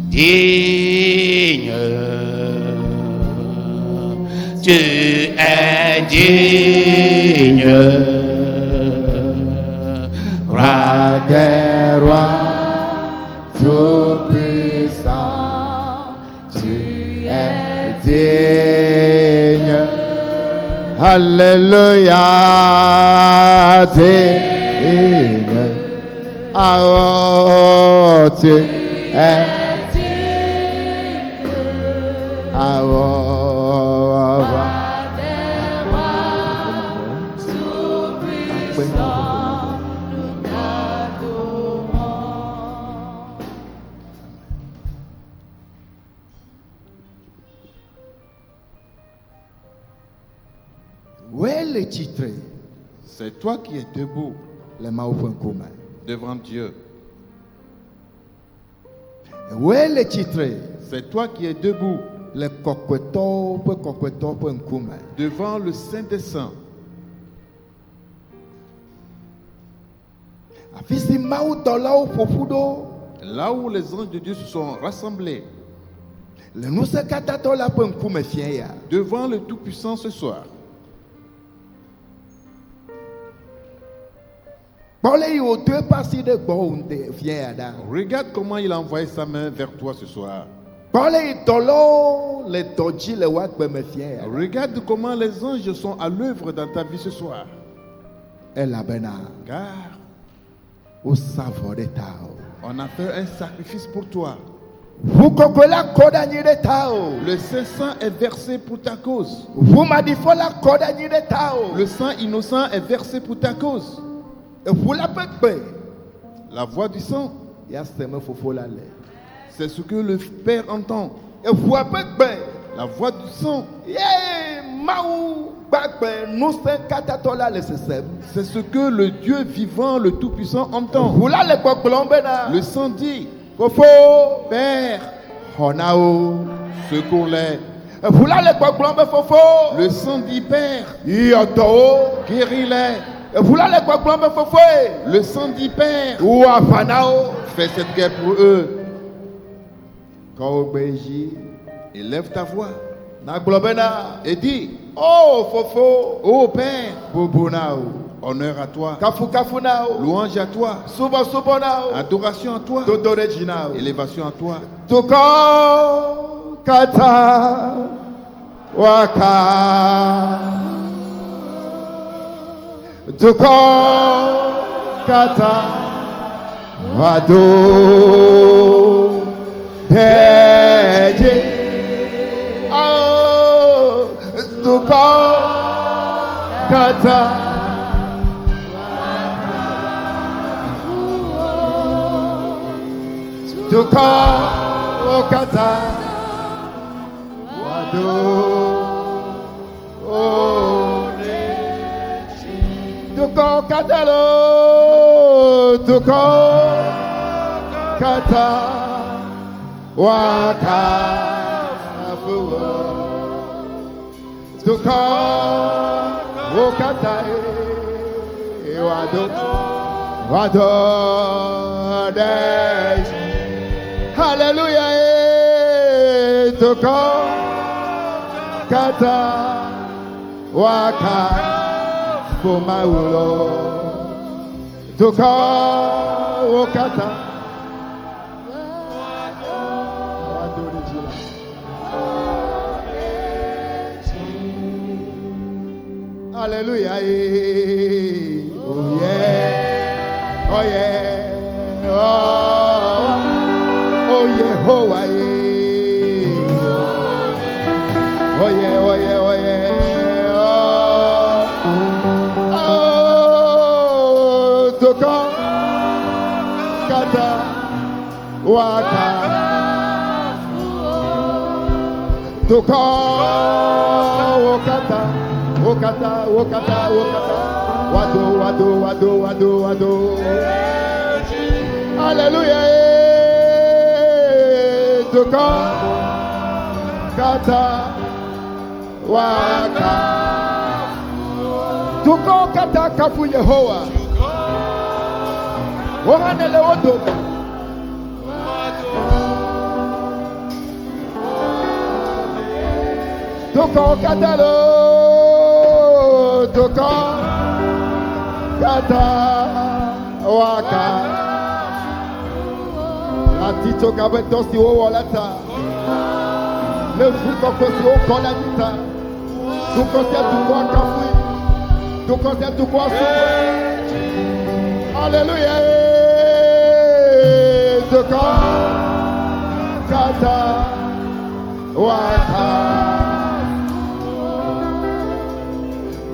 digne, tu es digne, roi des rois, tout-puissant, tu es digne, alléluia, digne, oh, tu es Où est le titre? C'est toi qui es debout Les mains au point commun. devant Dieu. Où est le titre? C'est toi qui es debout Les coquetons point commun. devant le Saint des Saints. Là où les anges de Dieu se sont rassemblés devant le Tout-Puissant ce soir. Regarde comment il a envoyé sa main vers toi ce soir. Regarde comment les anges sont à l'œuvre dans ta vie ce soir. Car on a fait un sacrifice pour toi. Le Saint-Sang est versé pour ta cause. Le sang innocent est versé pour ta cause. La voix du sang, c'est ce que le Père entend. La voix du sang, c'est ce que le Dieu vivant, le Tout-Puissant entend. Le sang dit, Père, secours-les. Le sang dit, Père, guéris-les. Le sang dit, Père, fais cette guerre pour eux. Élève ta voix et dis, oh Père, honneur à toi, louange à toi, adoration à toi, élévation à toi. Hallelujah. Hallelujah. Oh yeah. Oh yeah. Oh yeah. Oh yeah. Oh yeah. Oh yeah. Oh yeah. Oh. Toko kata waka. Toko wakata. Wakata, wakata, wakata, wado, wado, wado, wado, wado. Hallelujah. Toko kata waka. Toko kata kafu Yehowa. Wanele wodo. Toko katalo, toko kata waka. Atito kabeto si o walata. Le fuko si o kolanita. Toko tia toko kafui. Toko tia toko asu. Alléluia. Toko kata waka.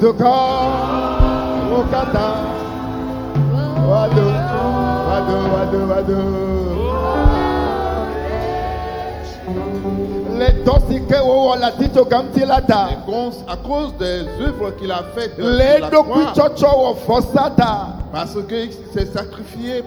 Toko kata wado wado wado wado. Les toxiques ou la tito gamtilata. À cause des œuvres qu'il a faites les sur la croix, parce que s'est sacrifié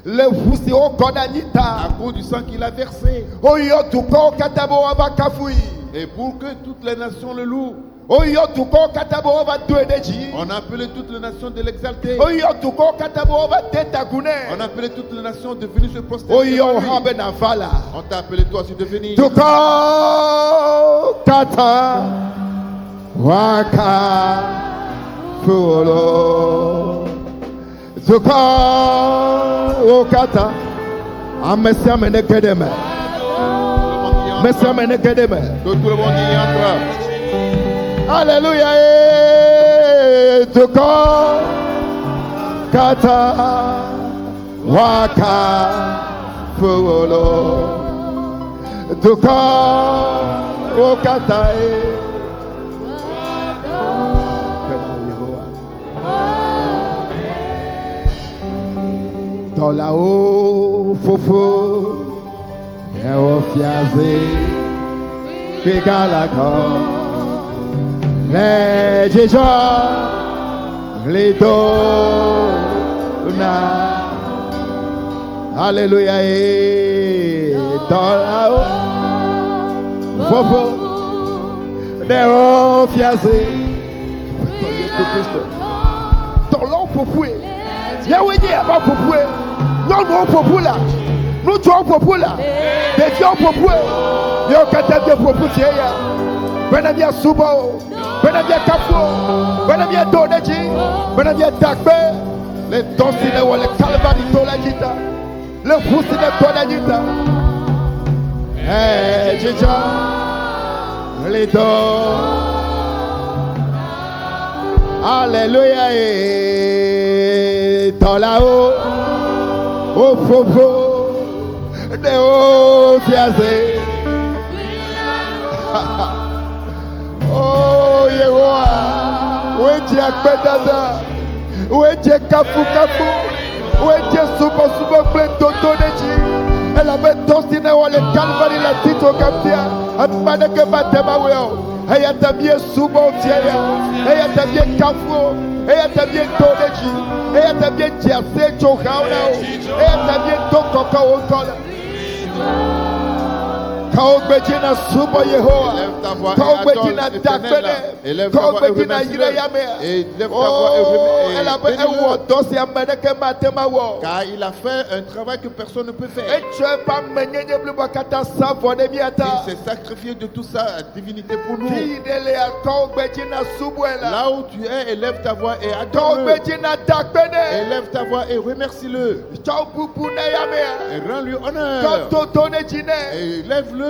le fusi o kodanita à cause du sang qu'il a versé. Oyo tuko katabo abakafui. Et pour que toutes les nations le louent. Oyo tuko katabo abaduedeji. On a appelé toutes les nations de l'exalter. Oyo tuko katabo abatetakune. On a appelé toutes les nations de venir se prosterner. Oyo habe na vala. On t'a appelé toi aussi de venir. Tuko kata waka fulo. Tuko okata. Amesia menekedeme. Mesia menekedeme. Tout le monde y entre. Alléluia. Tuko kata waka fulo. Tuko okata. Dans là-haut, fofo, et au fiazé, les déjà, les dona. Alléluia. Et dans là-haut, fofo, et au fiazé, dans l'eau fofo. Yahweh dit à Popoué, non, non, Popoula, nous sommes Popoula, des gens Popoué, yo Katabia Popoutia, Benavia Subo, Benavia Kapo, Benavia Doneji, Benavia Takbe, les Tonsina ou les Calvani Tolagita, le Foussina Tolagita, eh, Jija, les dos, Alléluia. Dans là-haut, au fofo, de haut fiazé. Oh, Yehoa, où est-ce Akbedada? Où est-ce Kafu Kafu? Où est-ce Subo Subo Pletoto Neji? Elle avait tostiné le calvari la tito Kaptia. Atmane que Batema Weo. Elle a bien Subo Tiaya. Elle a bien Kafu. Elle a bien Toneji. Et elle bien Tiassé Chokaona. Et elle bien Tokoko Okola. Kaogbejina Subo Yehoa. Kaogbejina Dakbene. Kaogbejina Yireyame. Oh, elle a fait un dossier à Meneke Matemawo. Car il a fait un travail que personne ne peut faire. Et tu es pas mené de plus Bakata Savo de Miata. Il s'est sacrifié de toute sa divinité pour nous. Là où tu es, élève ta voix et adore-le. Élève ta voix et remercie-le. Et rends-lui honneur. Et lève-le.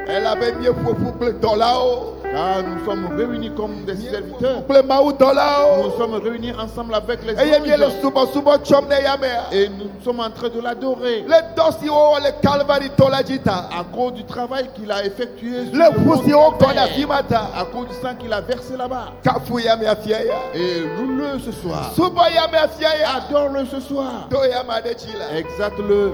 Elle avait mieux pour $. Car nous sommes réunis comme des serviteurs. Nous sommes réunis ensemble avec les anges. Et nous sommes en train de l'adorer. À cause du travail qu'il a effectué. À cause du sang qu'il a versé là-bas. Et loue-le ce soir. Adore-le ce soir. Exalte-le.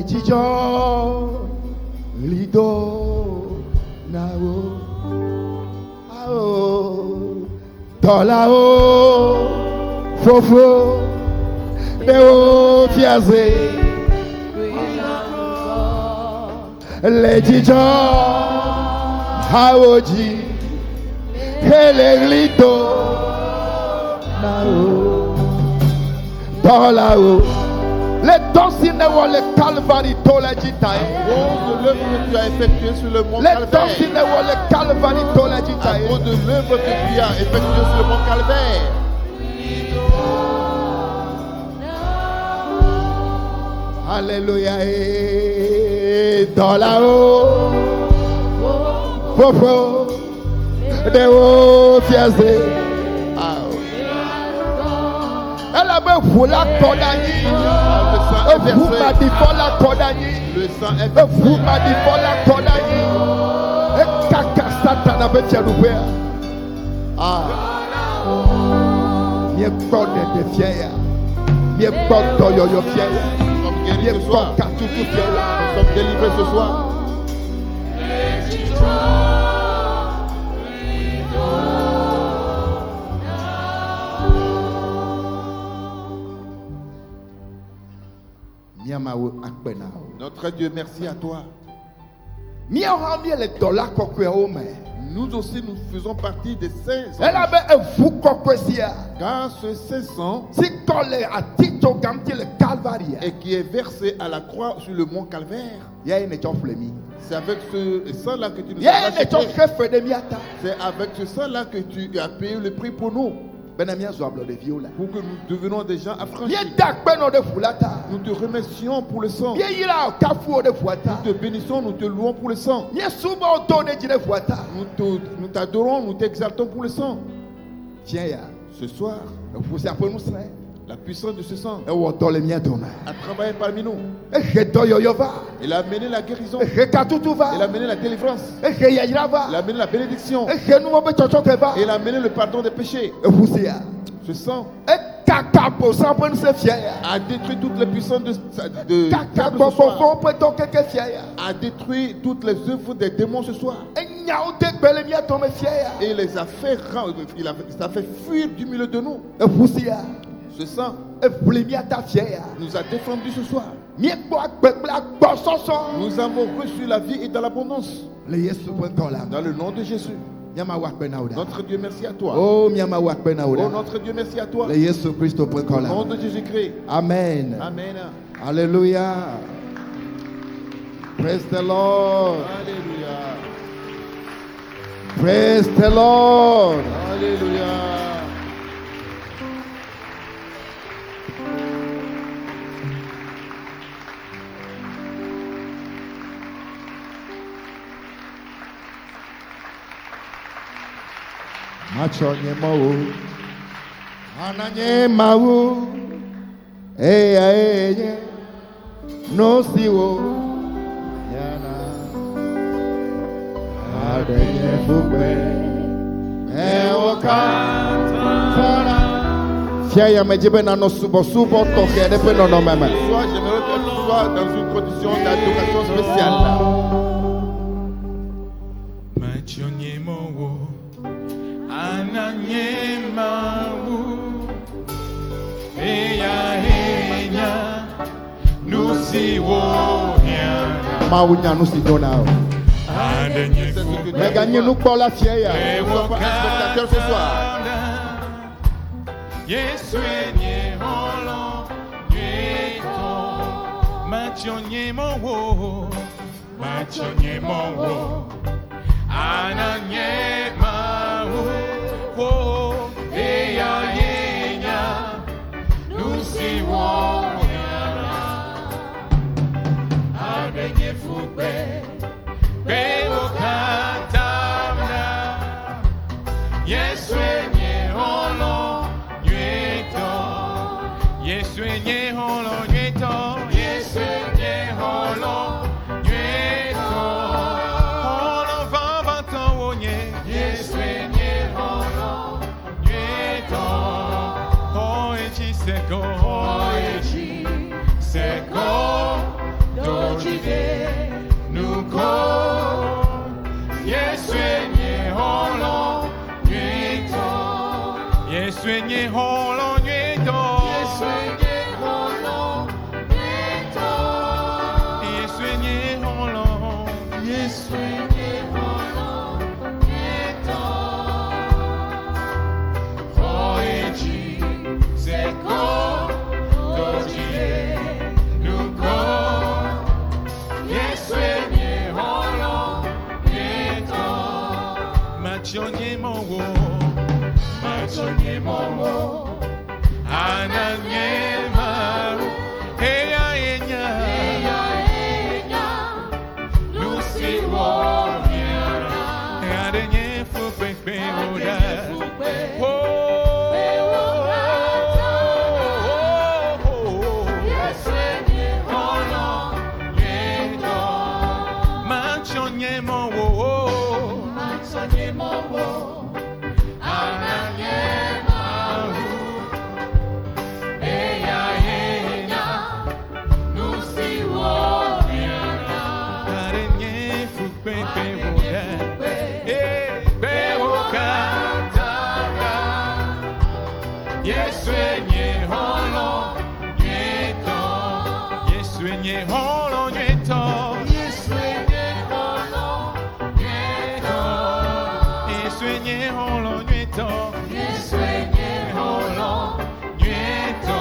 jijo lido nao ao dolao fofo deo fiaze le jijo haoji ele lido nao dolao les tosinewol le Calvary tolejitae. À cause de l'œuvre que tu as effectuée sur le mont Les Calvaire. tosinewol le Calvary À tolejitae. cause de l'œuvre que tu as effectuée sur le mont Calvaire. Alléluia. Dans là-haut, fofo, de haut fiazé. Elle avait voulu la condamner. Vous m'a dit faut la condamner. Le sang est Vous m'a dit faut la condamner. Et caca Satan avait fait l'ouvert. Ah. Mieux pas de fier. Mieux pas de yo fier. Nous sommes guéris Mieux ce pas soir. de tout fier. Nous sommes délivrés ce soir. Notre Dieu, merci à toi. Nous aussi, nous faisons partie des saints. Elle avait un fou coquesia. Car ce saint sang Si collé à Tito Gamti le Calvaire. et qui est versé à la croix sur le mont Calvaire, Il y a une étoile flémie. c'est avec ce sang-là que tu nous Il y a as une étoile rachetés. qui fait des miata. C'est avec ce sang-là que tu as payé le prix pour nous, Benamia Zouablo de Viola. pour que nous devenions des gens Il y affranchis. a d'acbeno de Fulata. Nous te remercions pour le sang. Il y a ira au Kafou de Fuata. Nous te bénissons, nous te louons pour le sang. Il y a souvent autant de Dine Fuata. Nous t'adorons, nous t'exaltons pour le sang. Tiens, ya. Ce soir, Vous savez, nous sommes. la puissance de ce sang Et on entend les miens demain. a travaillé parmi nous. Et je dois yo va. Il a amené la guérison. Et je katutu va. Il a amené la délivrance. Et je yajira va. Il a amené la bénédiction. Et je nous m'en chocho que va. Il a amené le pardon des péchés. Et vous c'est. Ce sang Et kaka pour ça pour nous c'est fier. a détruit toutes les puissances de Kaka ce pour soir. pour ton quelque fier. A détruit toutes les œuvres des démons ce soir. Et nyao de belle miens tombe fier. Et il les a fait, il a fait fuir du milieu de nous. Et vous c'est. Ce sang Et vous les miens ta fier. nous a défendus ce soir. Mien quoi quoi soso. Nous avons reçu la vie et dans l'abondance. Le Yesu point là. Dans le nom de Jésus. Nyama wak benauda. Notre Dieu, merci à toi. Oh nyama wak benauda. Oh, notre Dieu, merci à toi. Le Yesu Christo point Au là. nom de Jésus-Christ. Amen. Amen. Alléluia. Praise the Lord. Alléluia. Praise the Lord. Alléluia. Macho nyemawo. Ananye mawu. Eya. No siwo. Yana. Adenye fugbe. Ewoka. Fara. Fia ya mejibe na no subo toke de pe no no meme. Ce soir, j'aimerais que tu sois dans une condition d'adoration spéciale. Mawunya no si dona. Mais gagner nous pour la fia ya. Ne sois pas un spectateur ce soir. Yes, Yeswenye holo nyeto. Yeswenye holo nyeto. Yeswenye holo. Yeswenye holo nyeto. Hoeji seko dojie nuko. Yeswenye holo nyeto. Machonye mowo. Machonye mowo. Ananye maru. Heya enya. Heya enya. Lucy Warrior. Adenye fupe peoda. Yeswenye holo nyeto. Machonye mowo. Machonye mowo. Yeswenye holo nyeto. Yeswenye holo nyeto. Yeswenye holo nyeto. Yeswenye holo nyeto. Yeswenye holo nyeto.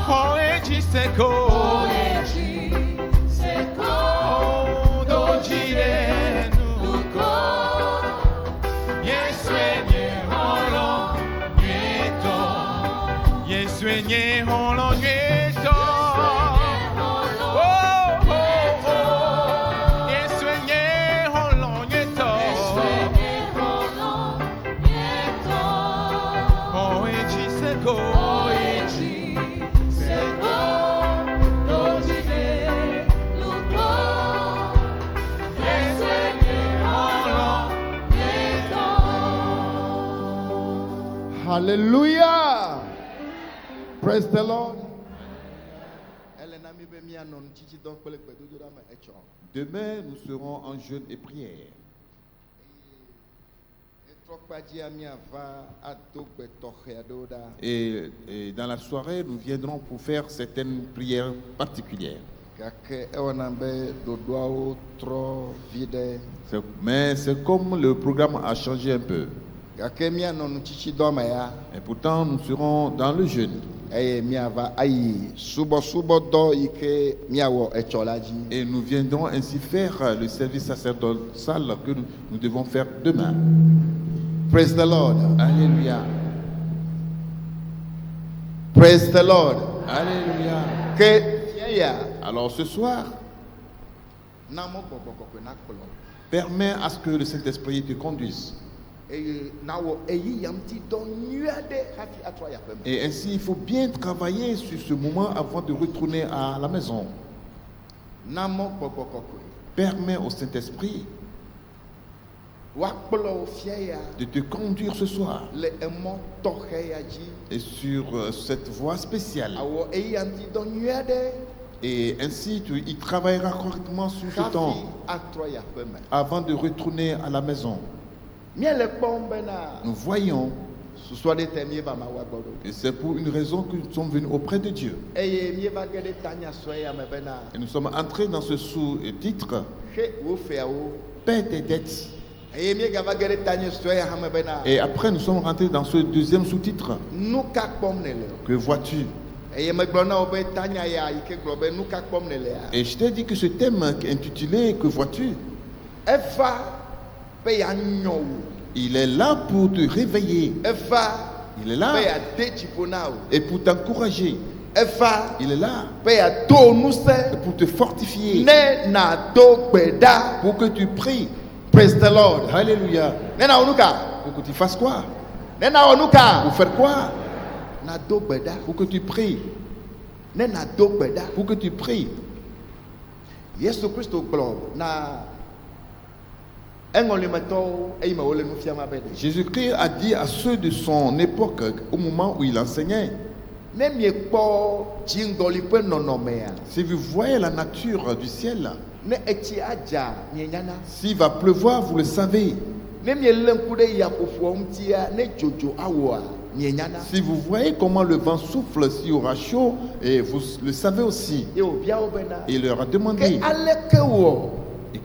Hoeji seko. Hoeji seko. Dojire nuko. Yeswenye holo nyeto. Yeswenye holo nyeto. Oh, oh, oh. Yeswenye holo nyeto. Yeswenye holo nyeto. Hoeji seko. Hoeji seko. Dojire nuko. Yeswenye holo nyeto. Hallelujah. Praise the Lord. Demain, nous serons en jeûne et prière. Et dans la soirée, nous viendrons pour faire certaines prières particulières. Mais c'est comme le programme a changé un peu. Et pourtant, nous serons dans le jeûne. Et nous viendrons ainsi faire le service sacerdotal que nous devons faire demain. Praise the Lord. Alléluia. Praise the Lord. Alléluia. Alors ce soir, permets à ce que le Saint-Esprit te conduise. Et ainsi, il faut bien travailler sur ce moment avant de retourner à la maison. Permets au Saint-Esprit de te conduire ce soir et sur cette voie spéciale. Et ainsi, il travaillera correctement sur ce temps avant de retourner à la maison. Nous voyons, et c'est pour une raison que nous sommes venus auprès de Dieu. Et nous sommes entrés dans ce sous-titre, paie tes dettes. Et après, nous sommes rentrés dans ce deuxième sous-titre. Que vois-tu? Et je t'ai dit que ce thème intitulé Que vois-tu? Il est là pour te réveiller. Il est là et pour t'encourager. Il est là pour te fortifier, pour que tu pries. Praise the Lord. Alléluia. Pour que tu fasses quoi? Pour faire quoi? Pour que tu pries. Pour que tu pries. Jésus-Christ a dit à ceux de son époque, au moment où il enseignait, si vous voyez la nature du ciel, s'il va pleuvoir, vous le savez. Si vous voyez comment le vent souffle s'il y aura chaud, et vous le savez aussi, il leur a demandé et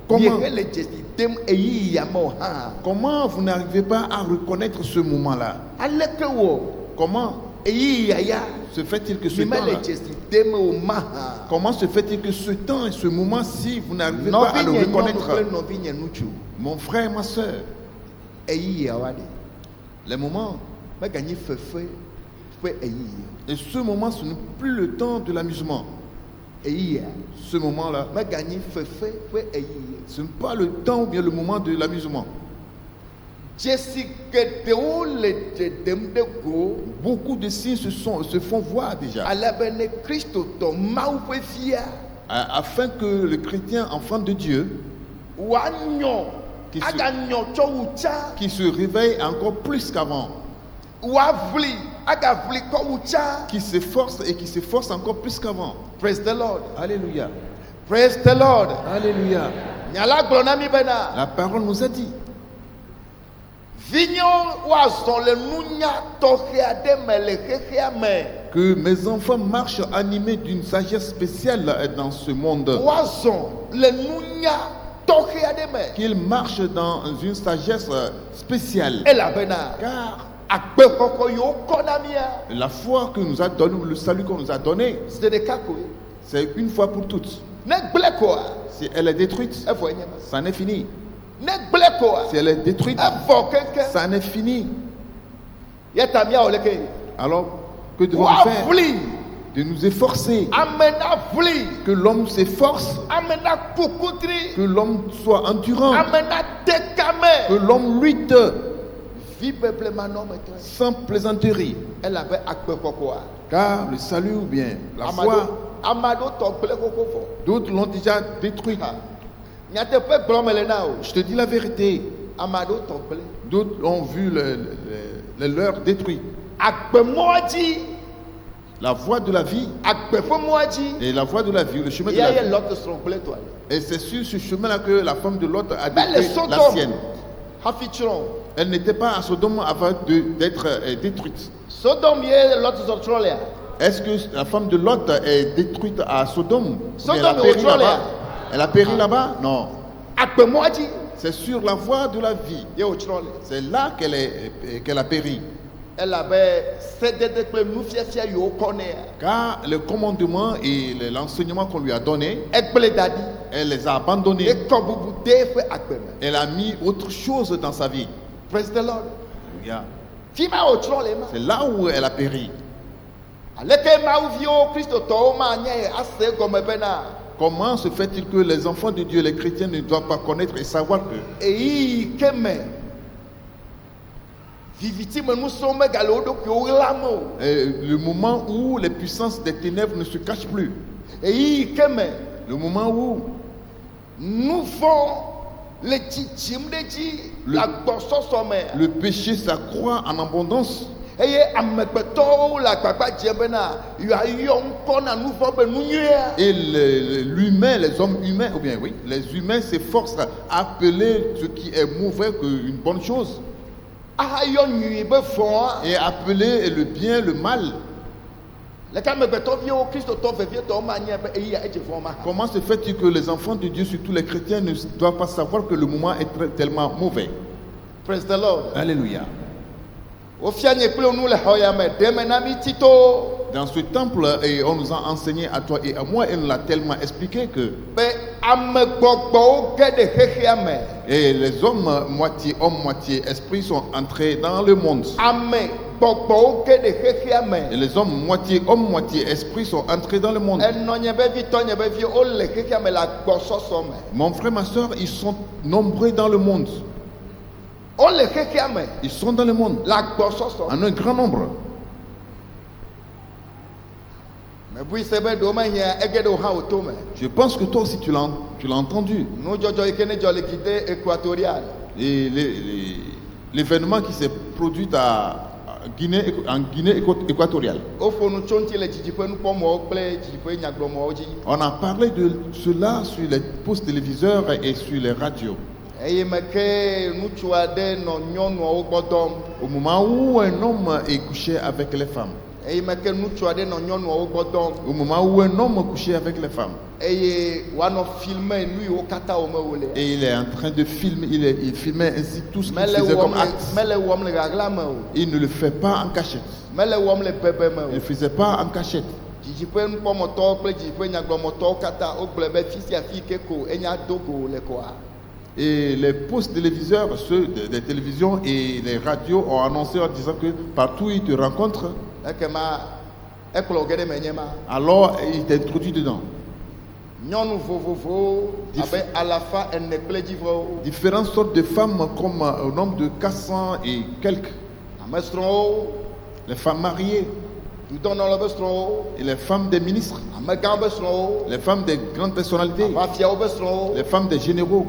comment vous n'arrivez pas à reconnaître ce moment-là? Comment se fait-il que ce temps-là, comment se fait-il que ce temps et ce moment-ci, vous n'arrivez pas à le reconnaître? Mon frère, ma soeur, les moments, et ce moment, ce n'est plus le temps de l'amusement. Ce moment-là, ce n'est pas le temps ou bien le moment de l'amusement. Beaucoup de signes se font voir déjà, afin que le chrétien, enfant de Dieu, qui se réveille encore plus qu'avant, qui s'efforce et qui s'efforce encore plus qu'avant. Praise the Lord. Alléluia. Praise the Lord. Alléluia. La parole nous a dit que mes enfants marchent animés d'une sagesse spéciale dans ce monde. Qu'ils marchent dans une sagesse spéciale. Car la foi que nous a donné, le salut qu'on nous a donné, c'est une fois pour toutes. Si elle est détruite, ça n'est fini. Si elle est détruite, ça n'est fini. Alors, que devons-nous faire? De nous efforcer. Que l'homme s'efforce. Que l'homme soit endurant. Que l'homme lutte. Sans plaisanterie. Car le salut ou bien la foi, d'autres l'ont déjà détruit. Je te dis la vérité. D'autres ont vu les leurs détruits. La voie de la vie et la voie de la vie, le chemin de la vie. Et c'est sur ce chemin-là que la femme de Lot a détruit la sienne. Elle n'était pas à Sodome avant d'être détruite. Est-ce que la femme de Lot est détruite à Sodome? Elle a péri là-bas? Elle a péri là-bas? Non. C'est sur la voie de la vie. C'est là qu'elle a péri. Car le commandement et l'enseignement qu'on lui a donné, elle les a abandonnés. Elle a mis autre chose dans sa vie. Praise the Lord. Yeah. C'est là où elle a péri. Comment se fait-il que les enfants de Dieu, les chrétiens, ne doivent pas connaître et savoir que le moment où les puissances des ténèbres ne se cachent plus, le moment où le péché s'accroît en abondance, et l'humain, les hommes humains, ou bien oui, les humains s'efforcent à appeler ce qui est mauvais une bonne chose, et appeler le bien le mal. Comment se fait-il que les enfants de Dieu, surtout les chrétiens, ne doivent pas savoir que le moment est tellement mauvais? Praise the Lord. Alléluia. Dans ce temple, et on nous a enseigné à toi et à moi, et on l'a tellement expliqué que et les hommes moitié esprit sont entrés dans le monde. Et les hommes moitié esprit sont entrés dans le monde. Mon frère, ma soeur, ils sont nombreux dans le monde. Ils sont dans le monde en un grand nombre. Je pense que toi aussi tu l'as entendu. Et l'événement qui s'est produit en Guinée équatoriale. On a parlé de cela sur les postes téléviseurs et sur les radios. Au moment où un homme est couché avec les femmes. Au moment où un homme est couché avec les femmes. Et il est en train de filmer, il filmait ainsi tout ce qu'il faisait comme acte. Il ne le fait pas en cachette. Il ne le faisait pas en cachette. Et les postes téléviseurs, ceux des télévisions et les radios ont annoncé en disant que partout où ils te rencontrent, alors il t'introduit dedans. Différentes sortes de femmes comme au nombre de 400 et quelques. Les femmes mariées. Et les femmes des ministres, les femmes des grandes personnalités, les femmes des généraux,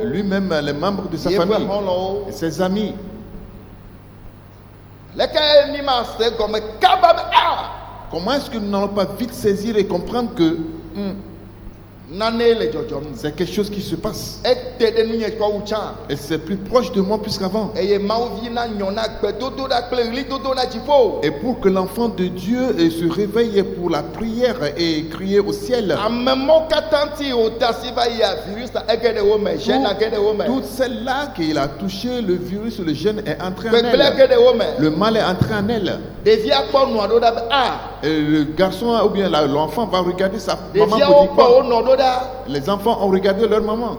lui-même les membres de sa famille, et ses amis. Comment est-ce que nous n'allons pas vite saisir et comprendre que c'est quelque chose qui se passe et c'est plus proche de moi plus qu'avant. Et pour que l'enfant de Dieu se réveille pour la prière et crier au ciel, toutes celles-là qu'il a touché, le virus, le gène est entré en elle, le mal est entré en elle. Et le garçon ou bien l'enfant va regarder sa maman pour dire, les enfants ont regardé leur maman.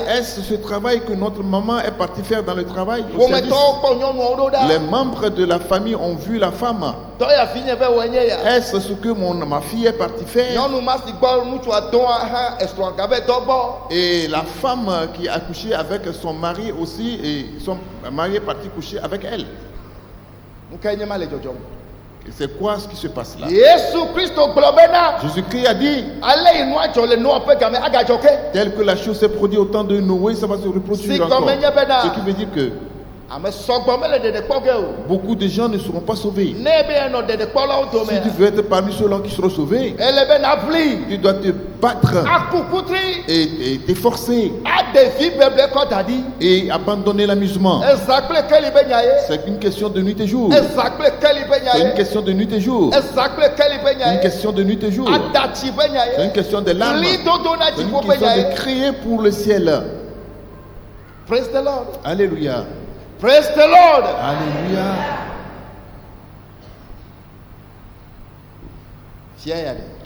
Est-ce ce travail que notre maman est partie faire dans le travail? Les membres de la famille ont vu la femme. Est-ce ce que ma fille est partie faire? Et la femme qui a couché avec son mari aussi, et son mari est parti coucher avec elle. Et c'est quoi ce qui se passe là? Jésus-Christ a dit, tel que la chose s'est produite au temps de Noé, ça va se reproduire encore. Ce qui veut dire que beaucoup de gens ne seront pas sauvés. Si tu veux être parmi ceux-là qui seront sauvés, tu dois te battre et t'efforcer et abandonner l'amusement. C'est une question de nuit et jour. C'est une question de nuit et jour. C'est une question de nuit et jour. C'est une question de larmes. C'est une question de crier pour le ciel. Praise the Lord. Alléluia. Praise the Lord. Alléluia.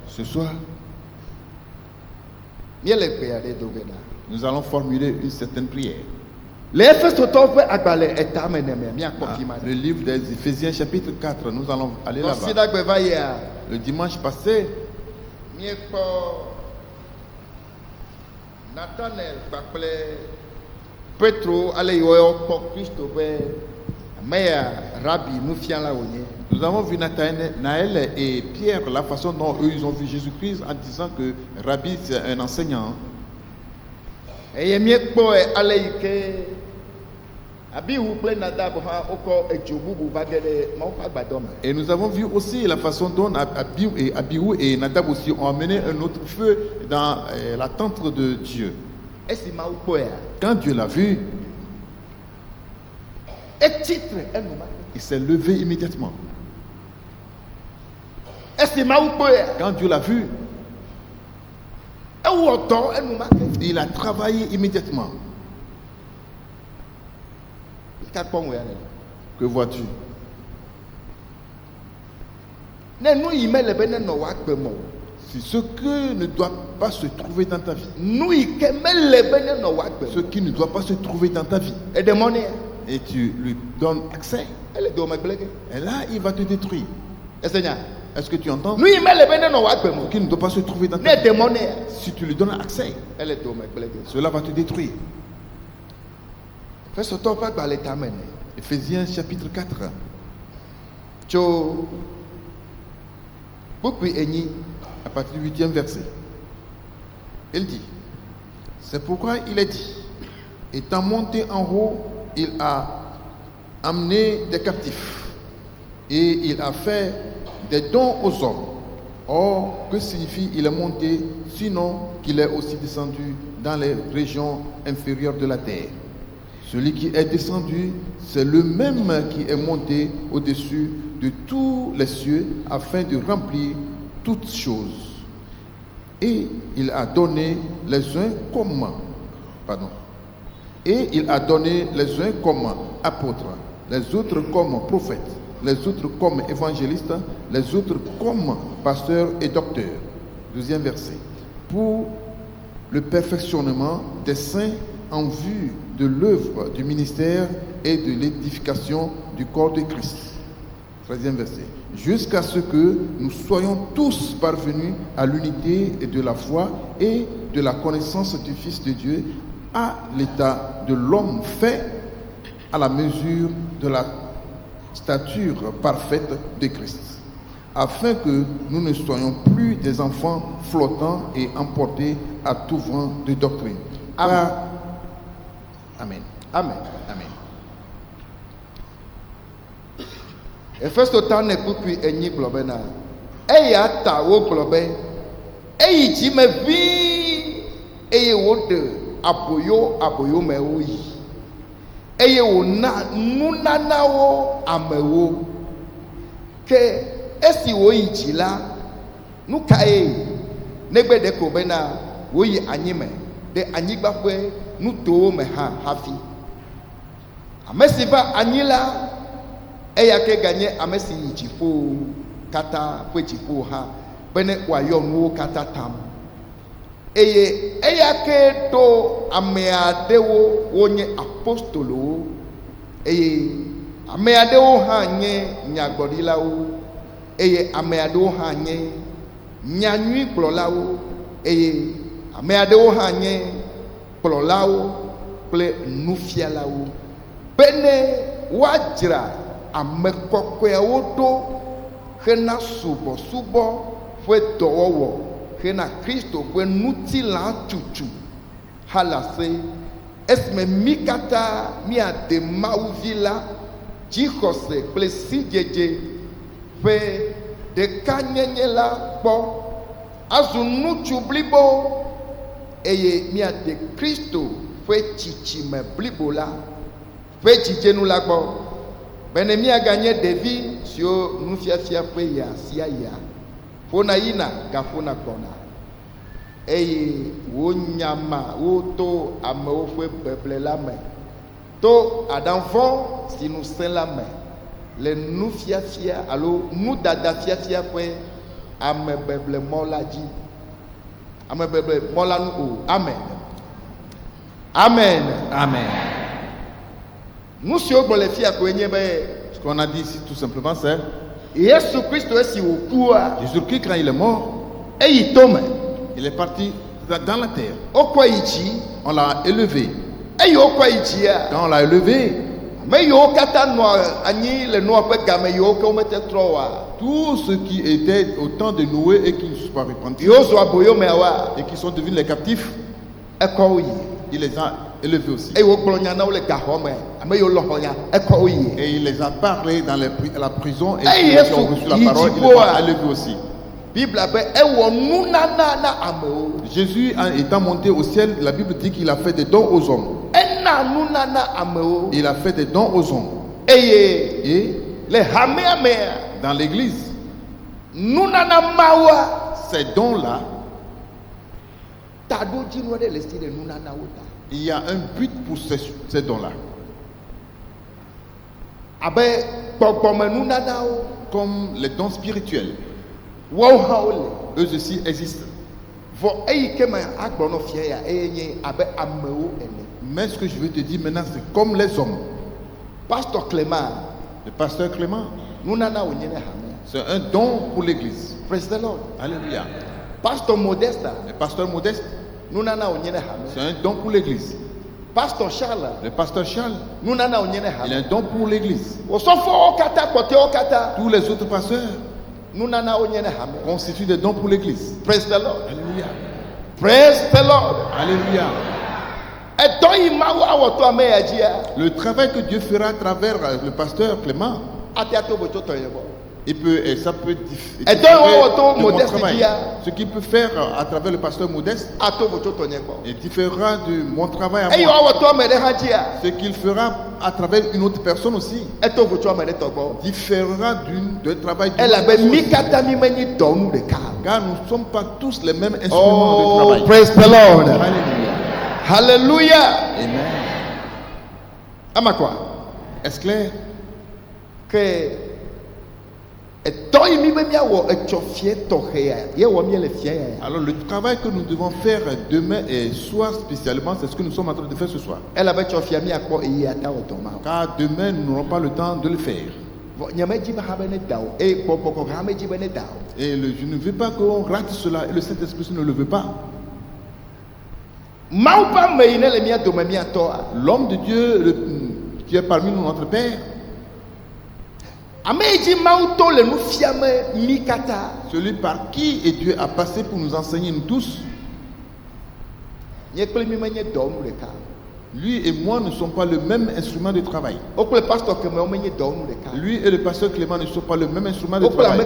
Ce soir, nous allons formuler une certaine prière. Le livre des Éphésiens chapitre 4, nous allons aller là-bas. Le dimanche passé, Nathanaël nous avons vu Nathanaël et Pierre, la façon dont eux ils ont vu Jésus-Christ en disant que Rabbi c'est un enseignant. Et nous avons vu aussi la façon dont Abihu et Nadab aussi ont amené un autre feu dans la tente de Dieu. Quand Dieu l'a vu, il s'est levé immédiatement. Quand Dieu l'a vu, il a travaillé immédiatement. Que vois-tu? Si ce que ne doit pas se trouver dans ta vie, ce qui ne doit pas se trouver dans ta vie, et tu lui donnes accès, et là il va te détruire. Est-ce que tu entends? Ce qui ne doit pas se trouver dans ta vie, si tu lui donnes accès, cela va te détruire. Éphésiens chapitre 4. À partir du 8e verset. Il dit, c'est pourquoi il est dit, étant monté en haut, il a amené des captifs et il a fait des dons aux hommes. Or, que signifie il est monté, sinon qu'il est aussi descendu dans les régions inférieures de la terre? Celui qui est descendu, c'est le même qui est monté au-dessus de tous les cieux afin de remplir toutes choses. Et il a donné les uns comme apôtres, les autres comme prophètes, les autres comme évangélistes, les autres comme pasteurs et docteurs. 2e verset. Pour le perfectionnement des saints en vue de l'œuvre du ministère et de l'édification du corps de Christ. 13e verset. Jusqu'à ce que nous soyons tous parvenus à l'unité de la foi et de la connaissance du Fils de Dieu, à l'état de l'homme fait à la mesure de la stature parfaite de Christ, afin que nous ne soyons plus des enfants flottants et emportés à tout vent de doctrine. Amen. Amen. Amen. Amen. Efeso tan ne kuku enyi globena. Eya ta wo globe. Eyi ji me vi eye wo de aboyo me wo yi. Eye wo na nunana wo amewo. Ke esi wo yi ji la nu kae negbe de ko bena wo yi anyime de anyigba pe nu to me ha hafi. Amesiba anyila eya ke ganye amesi yichifo kata kwechipo ha bene wayo nu kata tam eye eya ke do ameadewo wonye apostolo eye ameadewo ha nye nyagbodilawo eye ameadewo ha nye nyanui klolawo eye ameadewo ha nye klolawo ple nufialawo bene wajra amekɔkɔewo do hena subɔsubɔ ƒe dɔwɔwɔ hena Kristo ƒe ŋutilã tutu halase esime mi katã miade Mawuvi la dzixɔse kple sidzedze ƒe ɖekanyenye la kpɔ azu nutsu blibo eye miade Kristo ƒe tsitsime blibo la ƒe dzidzenu la gbɔ. Bene mia gagné devi sio nufiafia pe ya sia ya fona yina gafona kona eye wo nyama wo to amewo fe beble la me to adanfo si nous saint la me le nufiafia alo nudada fiafia pe ame beble mola ji ame beble mola nu o amen amen Amen. Nous sommes les filles à Ce qu'on a dit ici tout simplement c'est Jésus-Christ quand il est mort, et il tombe. Il est parti dans la terre. On l'a élevé. Et quand on l'a élevé, tous ceux qui étaient au temps de Noé et qui ne sont pas repentis et qui sont devenus les captifs, il les a élevés aussi. Et il les a parlé dans la prison et ceux qui ont reçu la parole, il les a élevés aussi. Jésus étant monté au ciel, la Bible dit qu'il a fait des dons aux hommes. Il a fait des dons aux hommes. Et dans l'église, ces dons-là, il y a un but pour ces dons-là. Comme les dons spirituels. Eux aussi existent. Mais ce que je veux te dire maintenant, c'est comme les hommes. Pasteur Clément. Le pasteur Clément, c'est un don pour l'église. Praise the Lord. Alléluia. Pasteur Modeste. Le pasteur Modeste, c'est un don pour l'église. Pasteur Charles. Le pasteur Charles, il a un don pour l'église. Tous les autres pasteurs constituent des dons pour l'église. Praise the Lord. Alléluia. Praise the Lord. Alléluia. Le travail que Dieu fera à travers le pasteur Clément, Et ça peut Et donc, ce qu'il peut faire à travers le pasteur Modeste est différent de mon travail à moi. Ce qu'il fera à travers une autre personne aussi différent d'un travail d'une autre personne. Car nous ne sommes pas tous les mêmes instruments de travail. Praise the Lord. Alléluia. Hallelujah. Amen. Amakwa. Est-ce clair? Que alors le travail que nous devons faire demain et soir spécialement, c'est ce que nous sommes en train de faire ce soir. Car demain nous n'aurons pas le temps de le faire. Et je ne veux pas qu'on rate cela et le Saint-Esprit ne le veut pas. L'homme de Dieu qui est parmi nous, notre Père, celui par qui et Dieu a passé pour nous enseigner nous tous, lui et moi ne sommes pas le même instrument de travail. Lui et le pasteur Clément ne sont pas le même instrument de travail.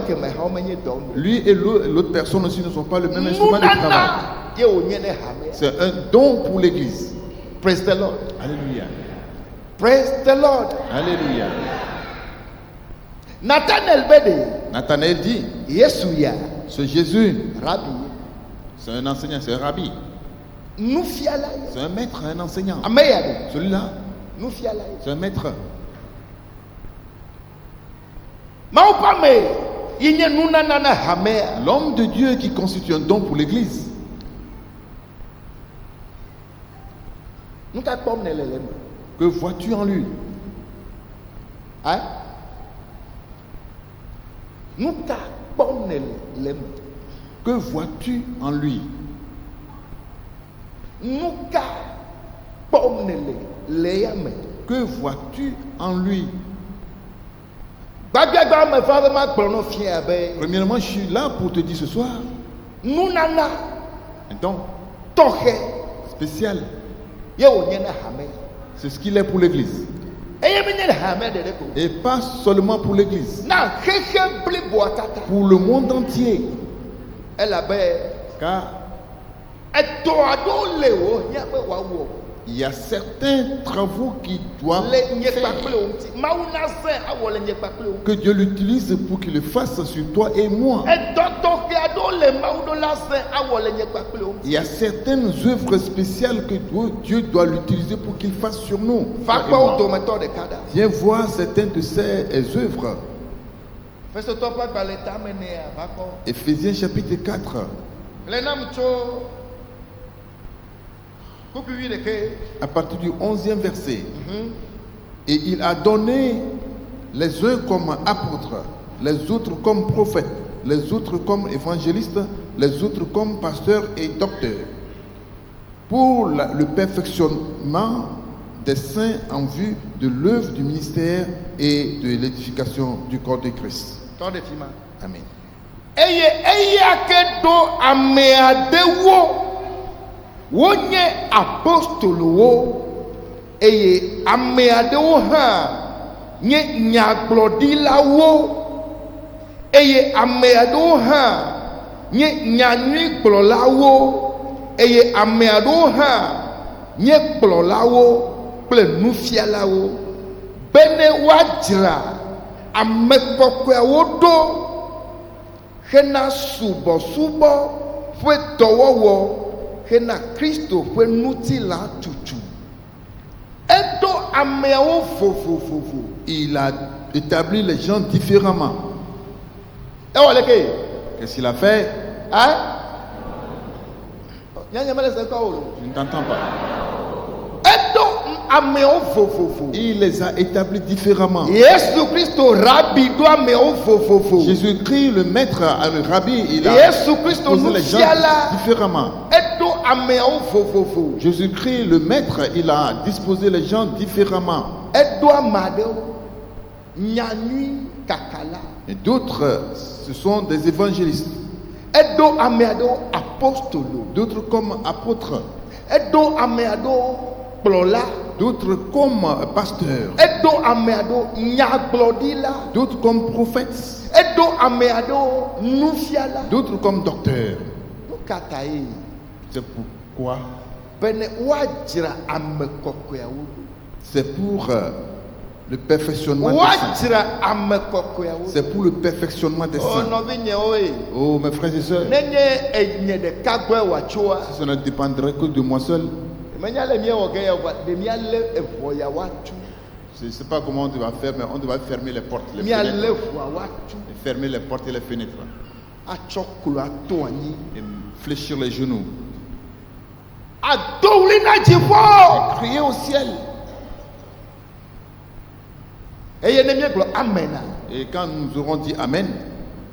Lui et l'autre personne aussi ne sont pas le même instrument de travail. C'est un don pour l'église. Praise the Lord. Alléluia. Praise the Lord. Alléluia. Nathanaël dit, ce Jésus, Rabbi, c'est un enseignant, c'est un rabbi. C'est un maître, un enseignant. Celui-là, c'est un maître. L'homme de Dieu qui constitue un don pour l'église. Que vois-tu en lui? Hein? Que vois-tu en lui? Que vois-tu en lui? Premièrement, je suis là pour te dire ce soir. Un don spécial. C'est ce qu'il est pour l'église. Et pas seulement pour l'église. Pour le monde entier. Car il y a certains travaux qui doivent faire, que Dieu l'utilise pour qu'il le fasse sur toi et moi. Il y a certaines œuvres spéciales que Dieu doit l'utiliser pour qu'il fasse sur nous. Viens voir certaines de ces œuvres. Éphésiens chapitre 4. À partir du 11e verset. Et il a donné les uns comme apôtres, les autres comme prophètes, les autres comme évangélistes, les autres comme pasteurs et docteurs, pour le perfectionnement des saints en vue de l'œuvre du ministère et de l'édification du corps de Christ. Amen. Wonye apostolo wo eye ame adewo ha nye nyagbodila wo eye ame adewo ha nye nyanyui gblola wo eye ame adewo ha nye gblola wo kple nufiala wo bene wadzra ame kpɔkpɔewo ɖo hena subɔsubɔ ƒe dɔwɔwɔ hena Kristo ƒe ŋutilã tutu. Edo ameawo vovovovo. Il a établi les gens différemment. Qu'est-ce qu'il a fait? Hein? Je ne t'entends pas. Edo ameawo vovovo. Il les a établis différemment. Jésus Christo rabbi do ameawo vovovo. Jésus-Christ, le maître, le rabbi, il a posé les gens différemment. Jésus-Christ, le maître, il a disposé les gens différemment. Et d'autres, ce sont des évangélistes. D'autres comme apôtres. D'autres comme pasteurs. D'autres comme prophètes. D'autres comme docteurs. C'est pourquoi? C'est pour le perfectionnement des saints. C'est pour le perfectionnement des saints. Oh mes frères et sœurs, si ça ne dépendrait que de moi seul, je ne sais pas comment on va faire, mais on doit fermer les portes, les fenêtres. Et fermer les portes et les fenêtres. Et fléchir les genoux. Et crier au ciel. Et quand nous aurons dit Amen,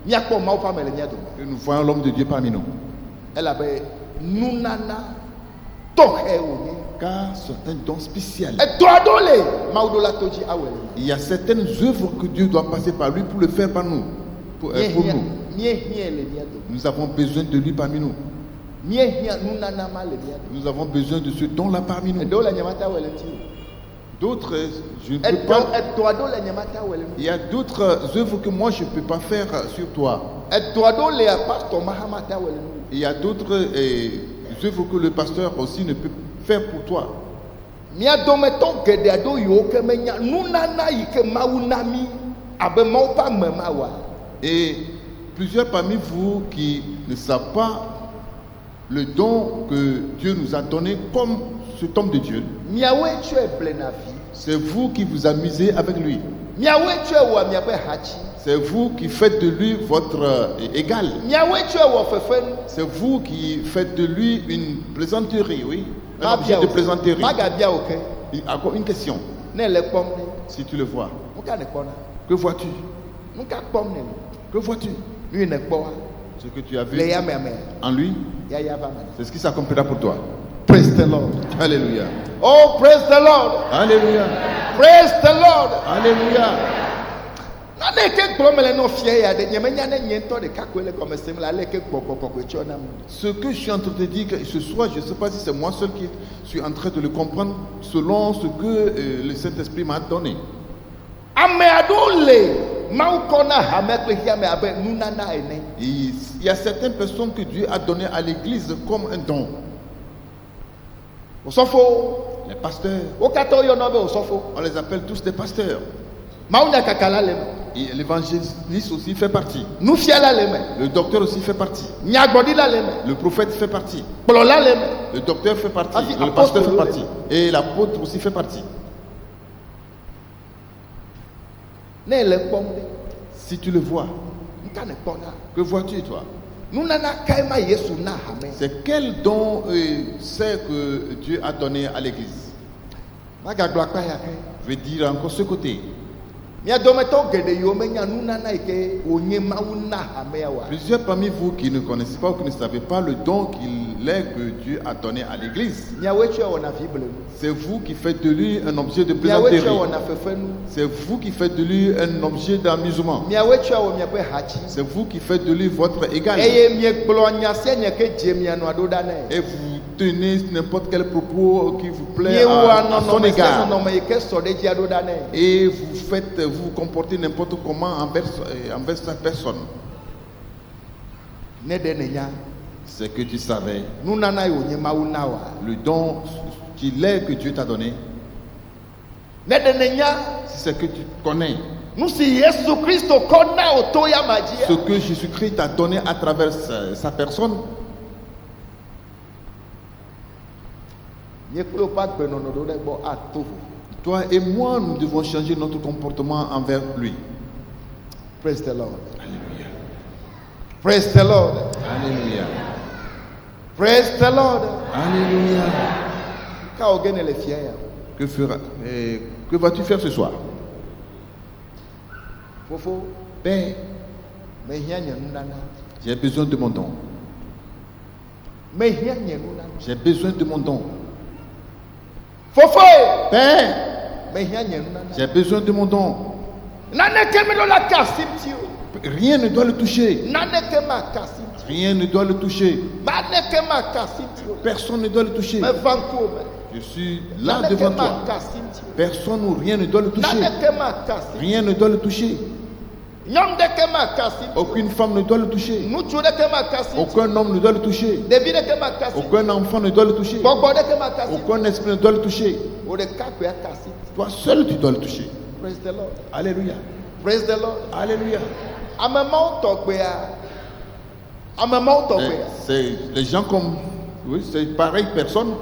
nous voyons l'homme de Dieu parmi nous. Car c'est un don spécial. Il y a certaines œuvres que Dieu doit passer par lui pour le faire par nous. Pour nous. Nous avons besoin de lui parmi nous. Nous avons besoin de ce don-là parmi nous. D'autres, je ne peux pas. Il y a d'autres œuvres que moi je ne peux pas faire sur toi. Il y a d'autres œuvres que le pasteur aussi ne peut faire pour toi. Et plusieurs parmi vous qui ne savent pas le don que Dieu nous a donné comme cet homme de Dieu, c'est vous qui vous amusez avec lui. C'est vous qui faites de lui votre égal. C'est vous qui faites de lui une plaisanterie, oui. Un objet de plaisanterie. Encore une question. Si tu le vois, que vois-tu? Que vois-tu? Ce que tu as vu en lui, c'est ce qui s'accomplira pour toi. Praise the Lord. Alléluia. Oh, praise the Lord. Alléluia. Praise the Lord. Alléluia. Ce que je suis en train de dire ce soir, je ne sais pas si c'est moi seul qui suis en train de le comprendre selon ce que le Saint-Esprit m'a donné. Il y a certaines personnes que Dieu a données à l'église comme un don. Les pasteurs, on les appelle tous des pasteurs. Et l'évangéliste aussi fait partie. Le docteur aussi fait partie. Le prophète fait partie. Le docteur fait partie. Le pasteur fait partie. Et l'apôtre aussi fait partie. Si tu le vois, que vois-tu toi? C'est quel don c'est que Dieu a donné à l'église? Je vais dire encore ce côté. Plusieurs parmi vous qui ne connaissez pas ou qui ne savez pas le don qu'il est que Dieu a donné à l'église. C'est vous qui faites de lui un objet de plaisanterie. C'est vous qui faites de lui un objet d'amusement. C'est vous qui faites de lui votre égal. Et vous tenez n'importe quel propos qui vous plaît à son égard. Et vous vous comportez n'importe comment envers sa personne. C'est que tu savais le don qu'il est que Dieu t'a donné. Si c'est que tu connais ce que Jésus-Christ t'a donné à travers sa personne, toi et moi, nous devons changer notre comportement envers lui. Praise the Lord. Alléluia. Praise the Lord. Alléluia. Praise the Lord. Alléluia. Que vas-tu faire ce soir? Père, j'ai besoin de mon don. J'ai besoin de mon don. Père, j'ai besoin de mon don. Rien ne doit le toucher. Rien ne doit le toucher. Personne ne doit le toucher. Je suis là devant toi. Personne ou rien ne doit le toucher. Rien ne doit le toucher. Aucune femme ne doit le toucher. Aucun homme ne doit le toucher. Aucun enfant ne doit le toucher. Aucun esprit ne doit le toucher. Toi seul tu dois le toucher. Praise the Lord. Alléluia. Praise the Lord. Alléluia. C'est les gens comme... Oui, c'est pareille personne.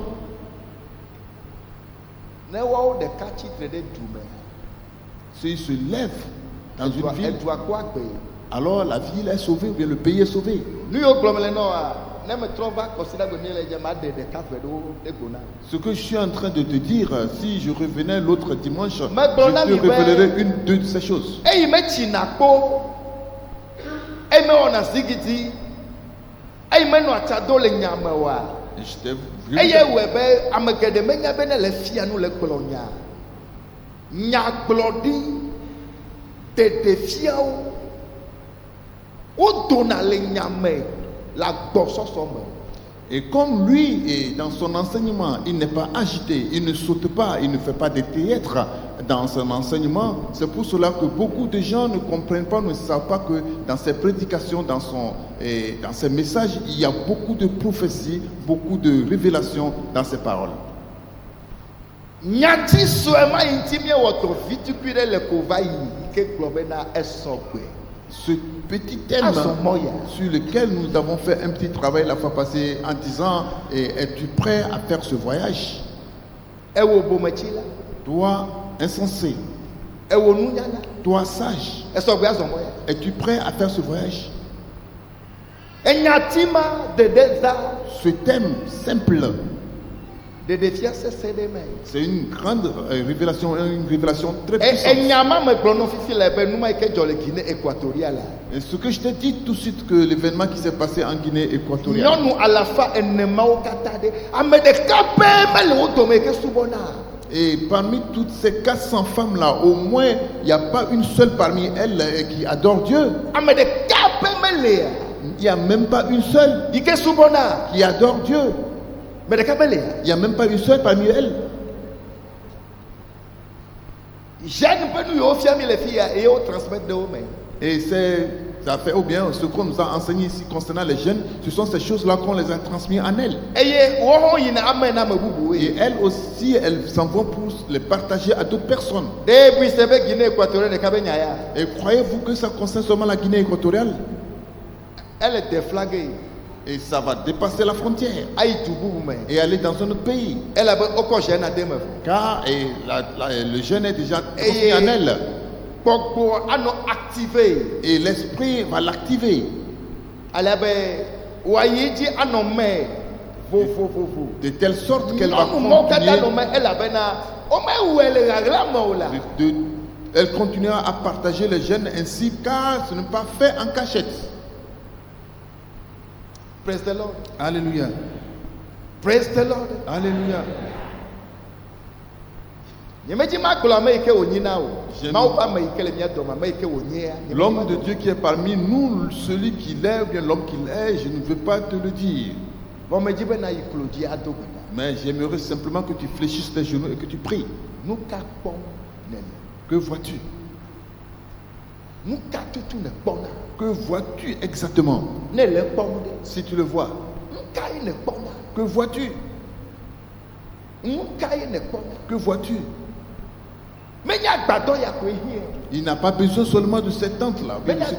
S'il se lève dans une ville, alors la ville est sauvée ou bien le pays est sauvé. Ce que je suis en train de te dire, si je revenais l'autre dimanche, je te révélerai une de ces choses. Je t'ai vu. Et comme lui, et dans son enseignement, il n'est pas agité, il ne saute pas, il ne fait pas de théâtre dans son enseignement, c'est pour cela que beaucoup de gens ne comprennent pas, ne savent pas que dans ses prédications, dans ses messages, il y a beaucoup de prophéties, beaucoup de révélations dans ses paroles. Ce petit thème sur lequel nous avons fait un petit travail la fois passée en disant es-tu prêt à faire ce voyage? Toi insensé, toi sage, es-tu prêt à faire ce voyage? Ce thème simple, c'est une grande révélation, une révélation très puissante. Et ce que je t'ai dit tout de suite, que l'événement qui s'est passé en Guinée équatoriale, et parmi toutes ces 400 femmes là, au moins il n'y a pas une seule parmi elles qui adore Dieu. Il n'y a même pas une seule qui adore Dieu. Il n'y a même pas une seule parmi elles. Et ça fait ou bien ce qu'on nous a enseigné ici concernant les jeunes, ce sont ces choses-là qu'on les a transmises en elles. Et elles aussi, elles s'en vont pour les partager à d'autres personnes. Et croyez-vous que ça concerne seulement la Guinée équatoriale? Elle est déflaguée. Et ça va dépasser la frontière et aller dans un autre pays. Car le jeune est déjà transmis en elle. Et l'esprit va l'activer. De telle sorte qu'elle va continuer. Elle continuera à partager les jeunes ainsi, car ce n'est pas fait en cachette. Praise the Lord. Alléluia. Praise the Lord. Alléluia. L'homme de Dieu qui est parmi nous, celui qu'il est ou bien l'homme qu'il est, je ne veux pas te le dire. Mais j'aimerais simplement que tu fléchisses tes genoux et que tu pries. Que vois-tu? Que vois-tu exactement? Si tu le vois, que vois-tu? Que vois-tu? Il n'a pas besoin seulement de cette tente-là. Ce